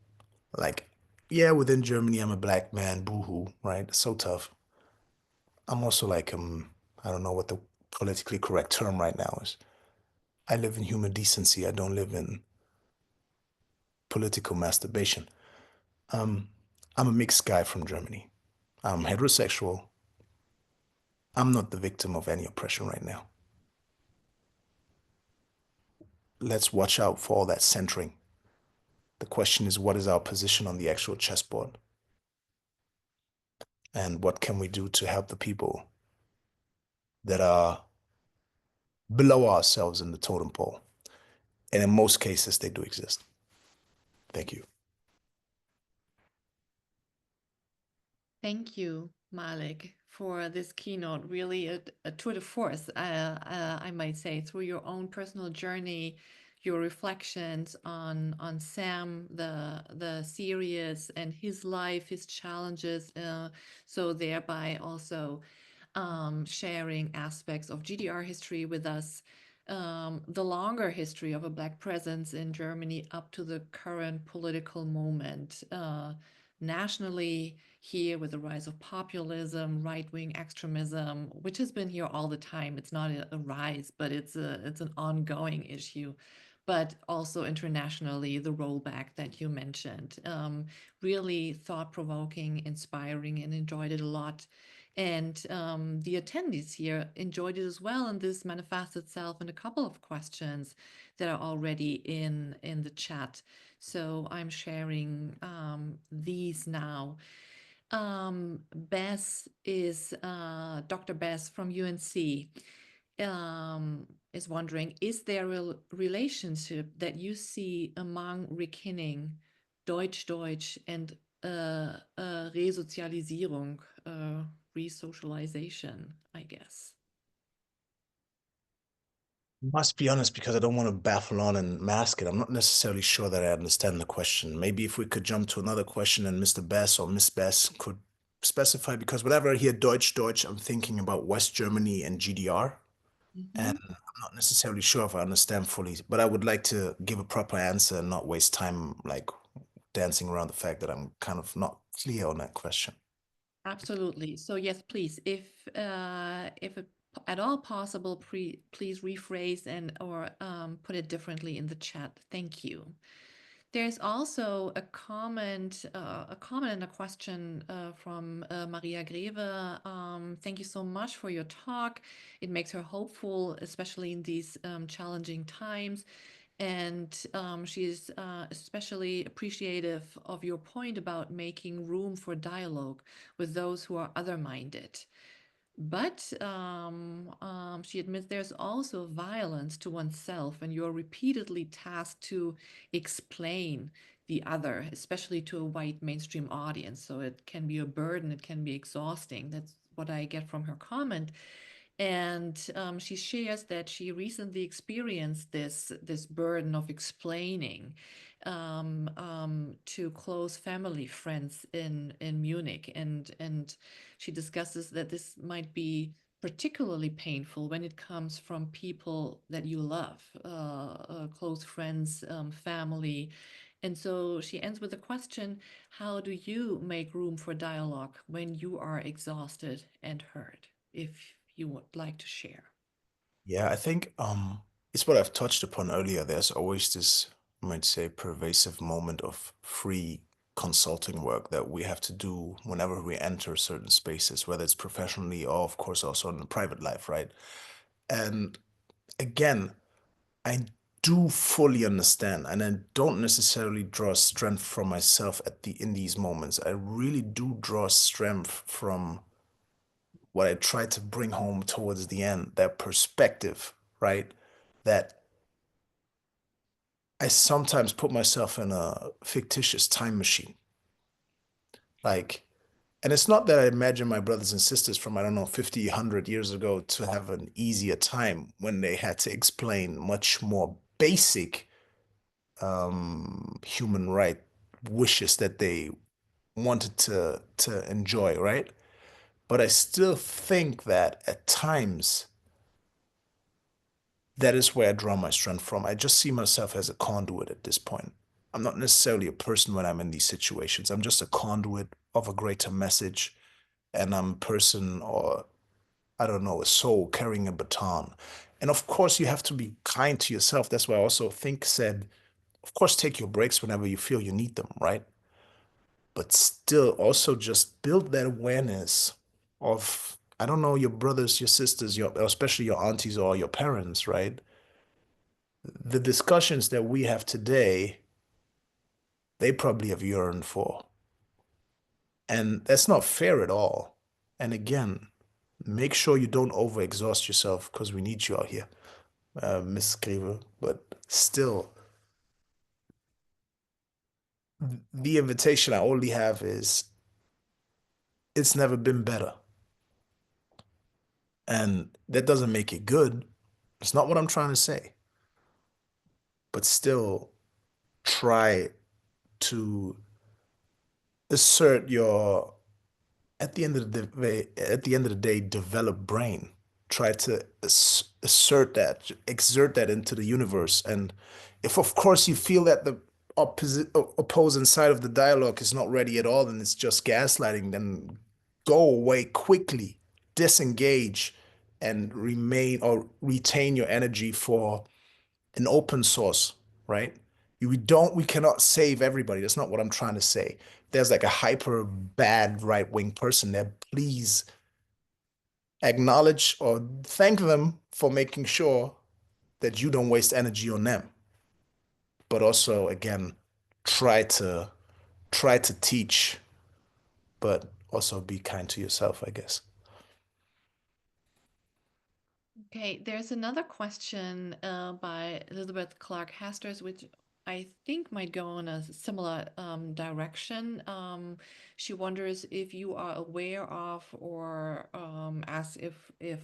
Like, yeah, within Germany, I'm a black man, boohoo, right? So tough. I'm also like, I don't know what the politically correct term right now is. I live in human decency. I don't live in political masturbation. Um, I'm a mixed guy from Germany. I'm heterosexual. I'm not the victim of any oppression right now. Let's watch out for all that centering. The question is, what is our position on the actual chessboard? And what can we do to help the people that are below ourselves in the totem pole? And in most cases, they do exist. Thank you.
Thank you, Malik, for this keynote. Really a tour de force, I might say, through your own personal journey, your reflections on Sam, the series, and his life, his challenges. So thereby also sharing aspects of GDR history with us, the longer history of a Black presence in Germany up to the current political moment, nationally here with the rise of populism, right-wing extremism, which has been here all the time. It's not a rise, but it's an ongoing issue. But also internationally, the rollback that you mentioned, really thought-provoking, inspiring, and enjoyed it a lot. And the attendees here enjoyed it as well, and this manifests itself in a couple of questions that are already in the chat. So I'm sharing these now. Bess is Dr. Bess from UNC is wondering, is there a relationship that you see among Rekinning, Deutsch and Resozialisierung, resocialization, I guess?
Must be honest because I don't want to baffle on and mask it. I'm not necessarily sure that I understand the question. Maybe if we could jump to another question and Mr. Bess or Miss Bess could specify, because whenever I hear Deutsch, I'm thinking about West Germany and GDR. And I'm not necessarily sure if I understand fully, but I would like to give a proper answer and not waste time like dancing around the fact that I'm kind of not clear on that question.
Absolutely. So yes, please, if at all possible, please rephrase and or put it differently in the chat. Thank you. There's also a comment and a question from Maria Greve. Thank you so much for your talk. It makes her hopeful, especially in these challenging times. And she's especially appreciative of your point about making room for dialogue with those who are other-minded. But she admits there's also violence to oneself, and you're repeatedly tasked to explain the other, especially to a white mainstream audience. So it can be a burden, it can be exhausting. That's what I get from her comment. And she shares that she recently experienced this burden of explaining to close family friends in Munich, and she discusses that this might be particularly painful when it comes from people that you love, close friends, family. And so she ends with a question: how do you make room for dialogue when you are exhausted and hurt? If you would like to share.
Yeah, I think it's what I've touched upon earlier. There's always this, I might say, pervasive moment of free consulting work that we have to do whenever we enter certain spaces, whether it's professionally or, of course, also in the private life, right? And again, I do fully understand, and I don't necessarily draw strength from myself in these moments. I really do draw strength from what I tried to bring home towards the end, that perspective, right? That I sometimes put myself in a fictitious time machine. Like, and it's not that I imagine my brothers and sisters from, I don't know, 50, 100 years ago to have an easier time when they had to explain much more basic human right wishes that they wanted to enjoy, right? But I still think that at times that is where I draw my strength from. I just see myself as a conduit at this point. I'm not necessarily a person when I'm in these situations. I'm just a conduit of a greater message, and I'm a person or I don't know, a soul carrying a baton. And of course, you have to be kind to yourself. That's why I also think said, of course, take your breaks whenever you feel you need them, right? But still also just build that awareness of, I don't know, your brothers, your sisters, your especially your aunties or your parents, right? The discussions that we have today, they probably have yearned for. And that's not fair at all. And again, make sure you don't overexhaust yourself because we need you out here, Miss Greve. But still, the invitation I only have is it's never been better. And that doesn't make it good. It's not what I'm trying to say. But still, try to assert your at the end of the day, develop brain. Try to assert that, exert that into the universe. And if, of course, you feel that the opposing side of the dialogue is not ready at all, and it's just gaslighting, then go away quickly, disengage, and remain or retain your energy for an open source, right? We cannot save everybody. That's not what I'm trying to say. There's like a hyper bad right-wing person there. Please acknowledge or thank them for making sure that you don't waste energy on them. But also, again, try to try to teach, but also be kind to yourself, I guess.
Okay, there's another question by Elizabeth Clark Hasters, which I think might go in a similar direction. She wonders if you are aware of or asks if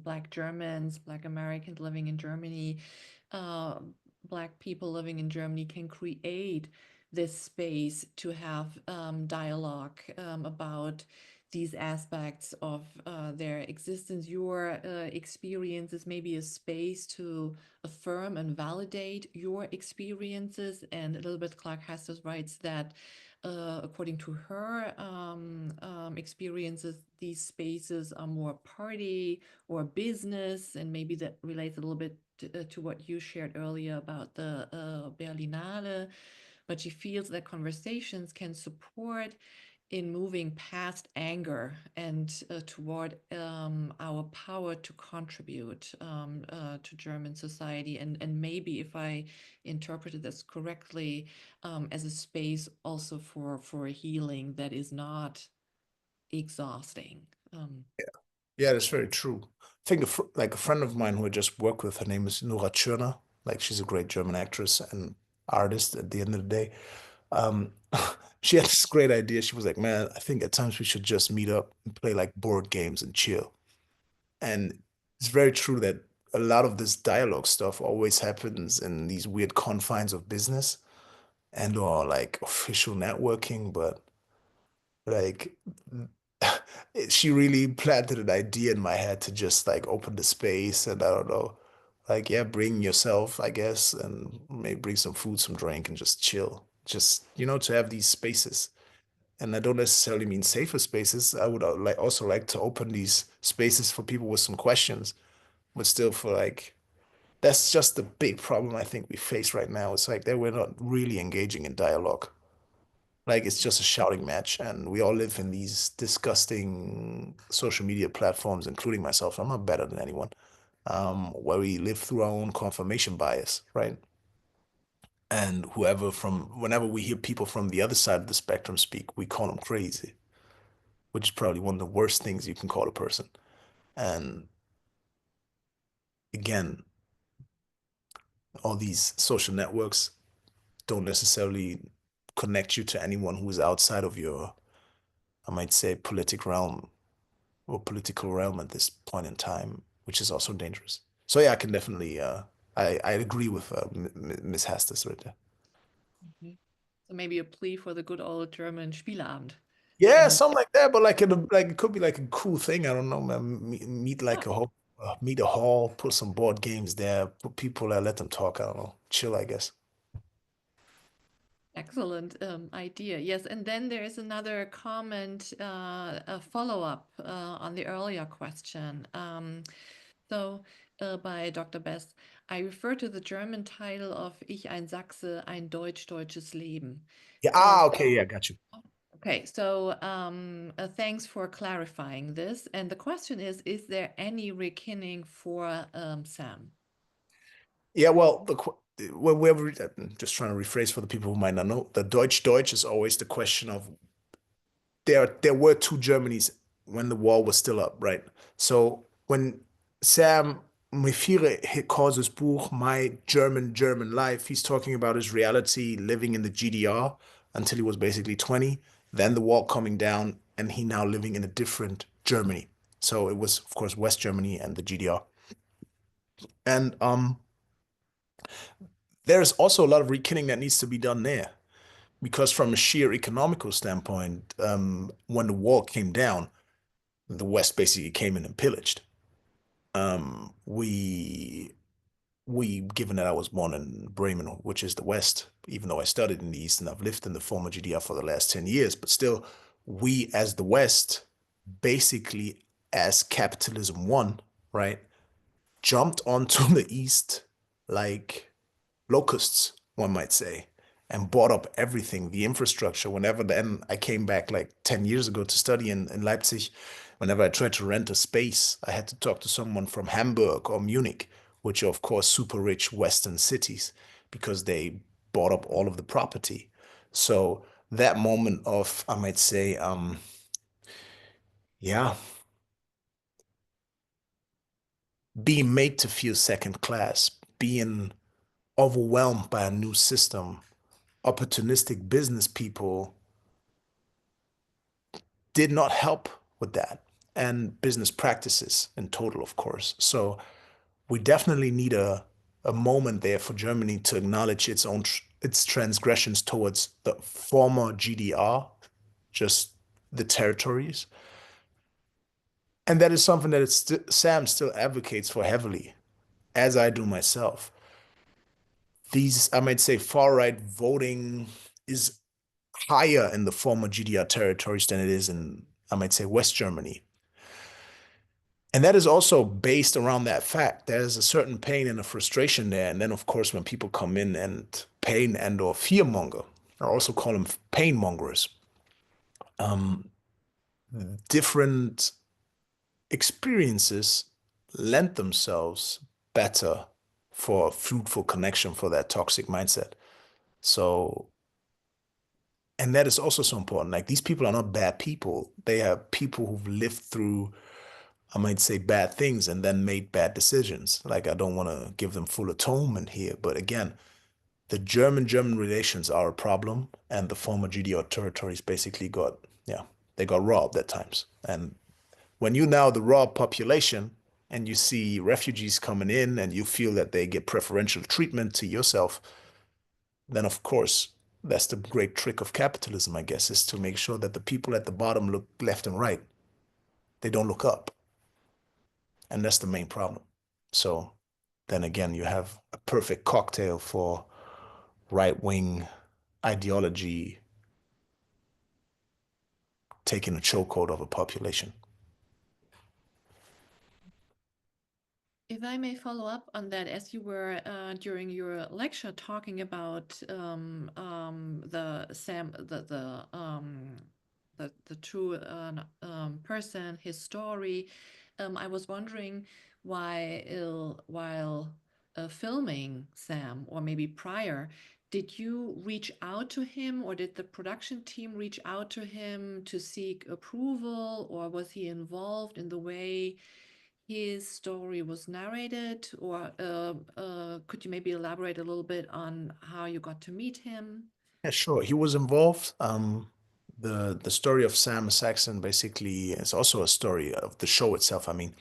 Black Germans, Black Americans living in Germany, uh, Black people living in Germany can create this space to have dialogue about these aspects of their existence. Your experiences, maybe a space to affirm and validate your experiences. And Elizabeth Clark Hasters writes that according to her experiences, these spaces are more party or business, and maybe that relates a little bit to what you shared earlier about the Berlinale. But she feels that conversations can support in moving past anger and toward our power to contribute to German society. And maybe if I interpreted this correctly, as a space also for healing that is not exhausting.
Yeah, that's very true. I think like a friend of mine who I just worked with, her name is Nora Tschirner. Like she's a great German actress and artist at the end of the day. Um, she had this great idea. She was like, man, I think at times we should just meet up and play like board games and chill. And it's very true that a lot of this dialogue stuff always happens in these weird confines of business and or like official networking, but like she really planted an idea in my head to just like open the space and I don't know, like yeah, bring yourself, I guess, and maybe bring some food, some drink, and just chill. Just to have these spaces. And I don't necessarily mean safer spaces. I would like also like to open these spaces for people with some questions, but still for like that's just the big problem I think we face right now. It's like that we're not really engaging in dialogue. Like it's just a shouting match, and we all live in these disgusting social media platforms, including myself. I'm not better than anyone. Where we live through our own confirmation bias, right? And whenever we hear people from the other side of the spectrum speak, we call them crazy, which is probably one of the worst things you can call a person. And again, all these social networks don't necessarily connect you to anyone who is outside of your, I might say, political realm at this point in time, which is also dangerous. So yeah, I can definitely I agree with Miss Hastis right there.
Mhm. So maybe a plea for the good old German Spieleabend.
Yeah,
And
something like that, but like it could be like a cool thing. I don't know, man. Meet like a whole meet a hall, put some board games there, put people there, let them talk. I don't know, chill, I guess.
Excellent idea. Yes, and then there is another comment, a follow-up on the earlier question. By Dr. Best, I refer to the German title of Ich ein Sachse, ein deutsches Leben.
Yeah. Okay. Yeah, got you.
Okay, so thanks for clarifying this. And the question is there any reckoning for Sam?
Yeah, well, just trying to rephrase for the people who might not know, the Deutsch is always the question of there were two Germanys when the wall was still up, right? So when Sam Mifire calls his book My German Life, he's talking about his reality living in the GDR until he was basically 20, then the wall coming down, and he now living in a different Germany. So it was, of course, West Germany and the GDR. And there's also a lot of rekindling that needs to be done there. Because from a sheer economical standpoint, when the wall came down, the West basically came in and pillaged. Um, we given that I was born in Bremen, which is the West, even though I studied in the East and I've lived in the former GDR for the last 10 years, but still, we as the West, basically as capitalism won, right, jumped onto the East like locusts, one might say, and bought up everything, the infrastructure. Whenever then I came back like 10 years ago to study in Leipzig, whenever I tried to rent a space, I had to talk to someone from Hamburg or Munich, which are, of course, super rich Western cities, because they bought up all of the property. So that moment of, I might say, yeah, being made to feel second class, being overwhelmed by a new system, opportunistic business people did not help with that, and business practices in total, of course. So we definitely need a moment there for Germany to acknowledge its transgressions towards the former GDR, just the territories. And that is something that Sam still advocates for heavily, as I do myself. These, I might say, far-right voting is higher in the former GDR territories than it is in, I might say, West Germany. And that is also based around that fact. There's a certain pain and a frustration there. And then, of course, when people come in and pain and or fearmonger, I also call them pain mongers, different experiences lend themselves better for a fruitful connection for that toxic mindset. So, and that is also so important. Like, these people are not bad people. They are people who've lived through, I might say, bad things and then made bad decisions. Like, I don't want to give them full atonement here, but again, the German relations are a problem, and the former GDR territories basically got, yeah, they got robbed at times. And when you now the raw population and you see refugees coming in and you feel that they get preferential treatment to yourself, then of course, that's the great trick of capitalism, I guess, is to make sure that the people at the bottom look left and right. They don't look up. And that's the main problem. So then again, you have a perfect cocktail for right-wing ideology taking a chokehold of a population.
If I may follow up on that, as you were during your lecture talking about the true person, his story, I was wondering why, while filming Sam, or maybe prior, did you reach out to him, or did the production team reach out to him to seek approval, or was he involved in the way his story was narrated? Or could you maybe elaborate a little bit on how you got to meet him?
Yeah, sure. He was involved. The story of Sam Saxon basically is also a story of the show itself. I mean,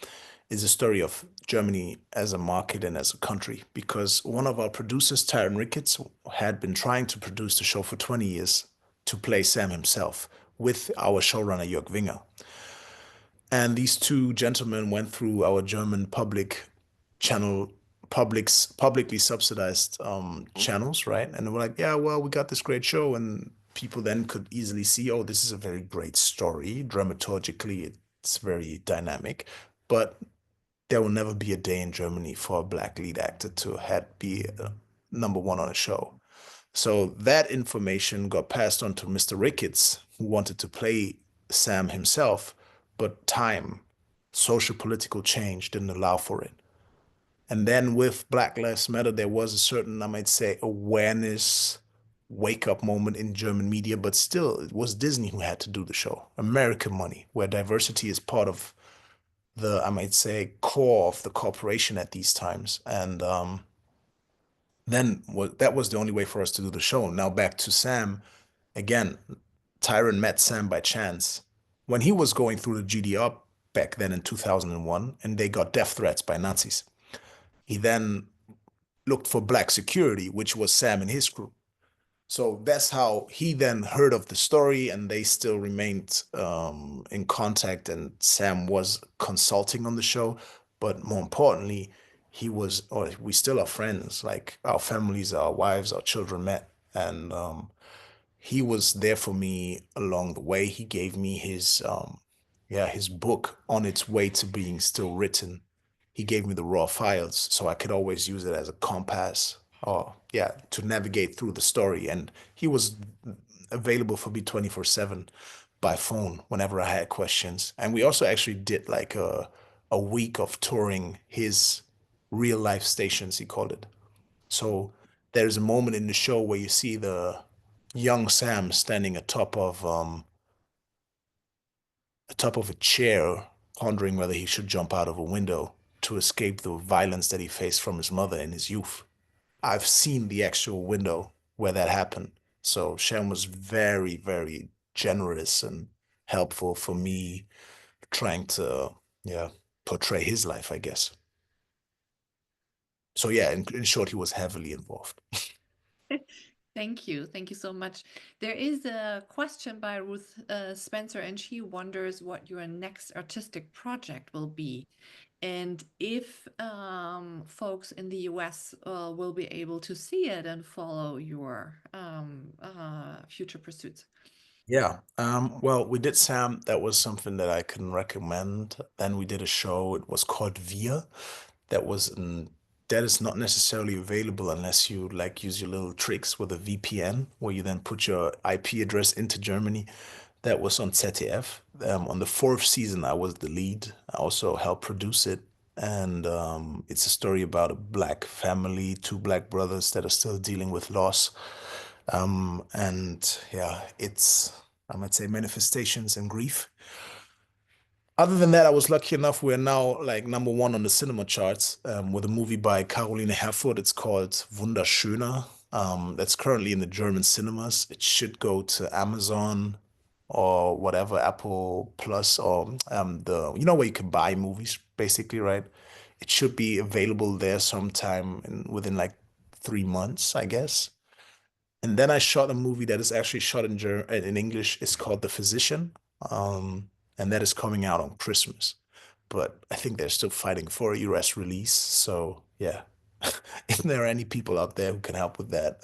is a story of Germany as a market and as a country, because one of our producers, Tyron Ricketts, had been trying to produce the show for 20 years to play Sam himself with our showrunner, Jörg Winger. And these two gentlemen went through our German public channel publicly subsidized channels, right? And we're like, yeah, well, we got this great show, and people then could easily see, oh, this is a very great story. Dramaturgically, it's very dynamic, but there will never be a day in Germany for a black lead actor to be number one on a show. So that information got passed on to Mr. Ricketts, who wanted to play Sam himself, but time, social political change didn't allow for it. And then with Black Lives Matter, there was a certain, I might say, awareness, wake up moment in German media, but still, it was Disney who had to do the show. American money, where diversity is part of the, I might say, core of the corporation at these times. And then that was the only way for us to do the show. Now back to Sam. Again, Tyron met Sam by chance when he was going through the GDR back then in 2001, and they got death threats by Nazis. He then looked for black security, which was Sam and his crew. So that's how he then heard of the story, and they still remained in contact. And Sam was consulting on the show, but more importantly, or we still are friends. Like our families, our wives, our children met, and he was there for me along the way. He gave me his book on its way to being still written. He gave me the raw files so I could always use it as a compass or to navigate through the story. And he was available for me 24/7 by phone whenever I had questions. And we also actually did like a week of touring his real life stations, he called it. So there's a moment in the show where you see the young Sam standing atop of a chair, pondering whether he should jump out of a window to escape the violence that he faced from his mother in his youth. I've seen the actual window where that happened. So Shem was very, very generous and helpful for me trying to, portray his life, I guess. So yeah, in short, he was heavily involved.
Thank you. Thank you so much. There is a question by Ruth Spencer, and she wonders what your next artistic project will be, and if folks in the US will be able to see it and follow your future pursuits.
Yeah. Well, we did Sam. That was something that I can recommend. Then we did a show. It was called Wir. That was that is not necessarily available unless you like use your little tricks with a VPN, where you then put your IP address into Germany. That was on ZDF. On the fourth season, I was the lead. I also helped produce it. And it's a story about a black family, two black brothers that are still dealing with loss. And yeah, it's, I might say, manifestations and grief. Other than that, I was lucky enough. We're now like number one on the cinema charts with a movie by Caroline Herfurth. It's called Wunderschöner. That's currently in the German cinemas. It should go to Amazon or whatever, Apple Plus, or where you can buy movies, basically, right? It should be available there sometime within like 3 months, I guess. And then I shot a movie that is actually shot in English. It's called The Physician, and that is coming out on Christmas. But I think they're still fighting for a US release. So yeah, if there are any people out there who can help with that,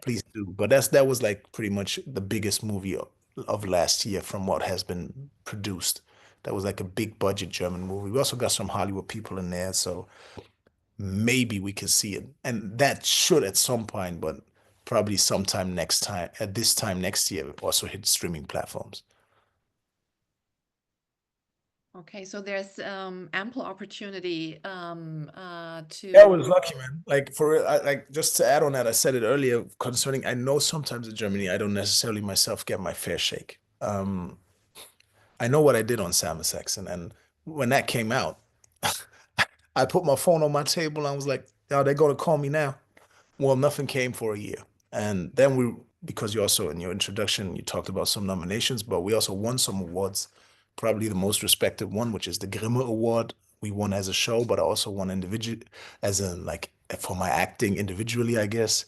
please do. But that was like pretty much the biggest movie of last year from what has been produced. That was like a big budget German movie. We also got some Hollywood people in there, so maybe we can see it. And that should at some point, but probably sometime next time, at this time next year, also hit streaming platforms.
Okay, so there's ample opportunity
Yeah, I
to.
was lucky, man. Like like just to add on that, I said it earlier concerning, I know sometimes in Germany, I don't necessarily myself get my fair shake. I know what I did on Sam Saxon, and when that came out, I put my phone on my table and I was like, "Oh, they're gonna call me now." Well, nothing came for a year. And then because you also in your introduction, you talked about some nominations, but we also won some awards. Probably the most respected one, which is the Grimme Award. We won as a show, but I also won individually as a like for my acting individually, I guess.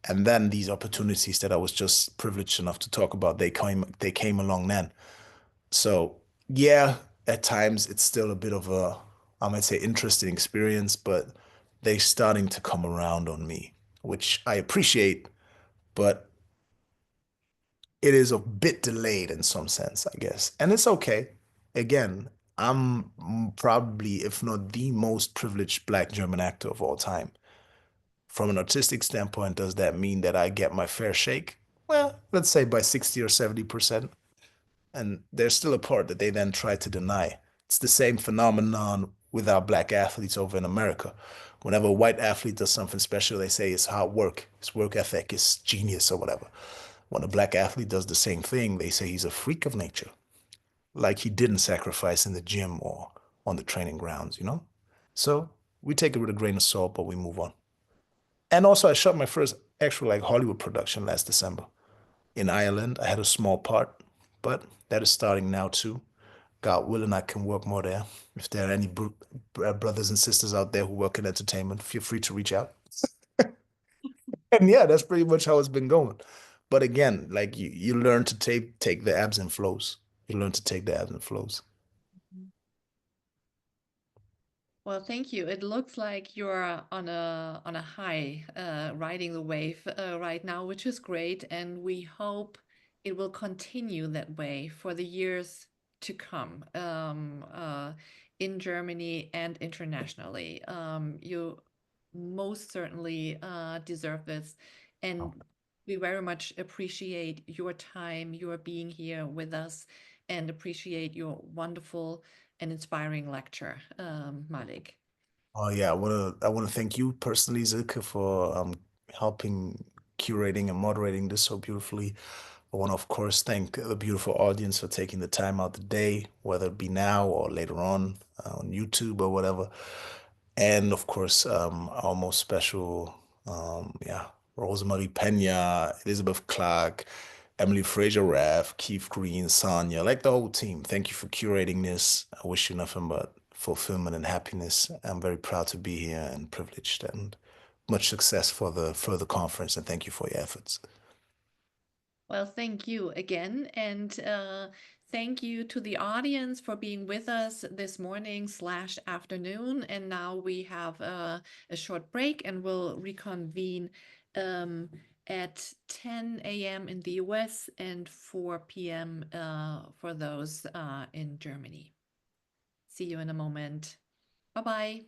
And then these opportunities that I was just privileged enough to talk about, they came along then. So yeah, at times it's still a bit of a, I might say, interesting experience, but they're starting to come around on me, which I appreciate, but it is a bit delayed in some sense, I guess. And it's okay. Again, I'm probably, if not the most privileged Black German actor of all time. From an artistic standpoint, does that mean that I get my fair shake? Well, let's say by 60 or 70%. And there's still a part that they then try to deny. It's the same phenomenon with our Black athletes over in America. Whenever a white athlete does something special, they say it's hard work, it's work ethic, it's genius or whatever. When a Black athlete does the same thing, they say he's a freak of nature, like he didn't sacrifice in the gym or on the training grounds, you know? So we take it with a grain of salt, but we move on. And also, I shot my first actual like Hollywood production last December in Ireland. I had a small part, but that is starting now too. God willing, I can work more there. If there are any brothers and sisters out there who work in entertainment, feel free to reach out. And yeah, that's pretty much how it's been going. But again, like you learn to take the ebbs and flows. You learn to take the ebbs and flows.
Well, thank you. It looks like you're on a high, riding the wave right now, which is great, and we hope it will continue that way for the years to come, in Germany and internationally. You most certainly deserve this, and we very much appreciate your time, your being here with us, and appreciate your wonderful and inspiring lecture, Malick.
Oh yeah, I wanna thank you personally, Zilke, for helping curating and moderating this so beautifully. I want to, of course, thank the beautiful audience for taking the time out the day, whether it be now or later on YouTube or whatever. And of course, our most special, yeah, Rosemary Pena, Elizabeth Clark, Emily Fraser Raff, Keith Green, Sonia, like the whole team. Thank you for curating this. I wish you nothing but fulfillment and happiness. I'm very proud to be here and privileged, and much success for the further conference. And thank you for your efforts.
Well, thank you again. And thank you to the audience for being with us this morning/afternoon. And now we have a short break and we'll reconvene at 10 a.m. in the US and 4 p.m. For those in Germany. See you in a moment. Bye-bye.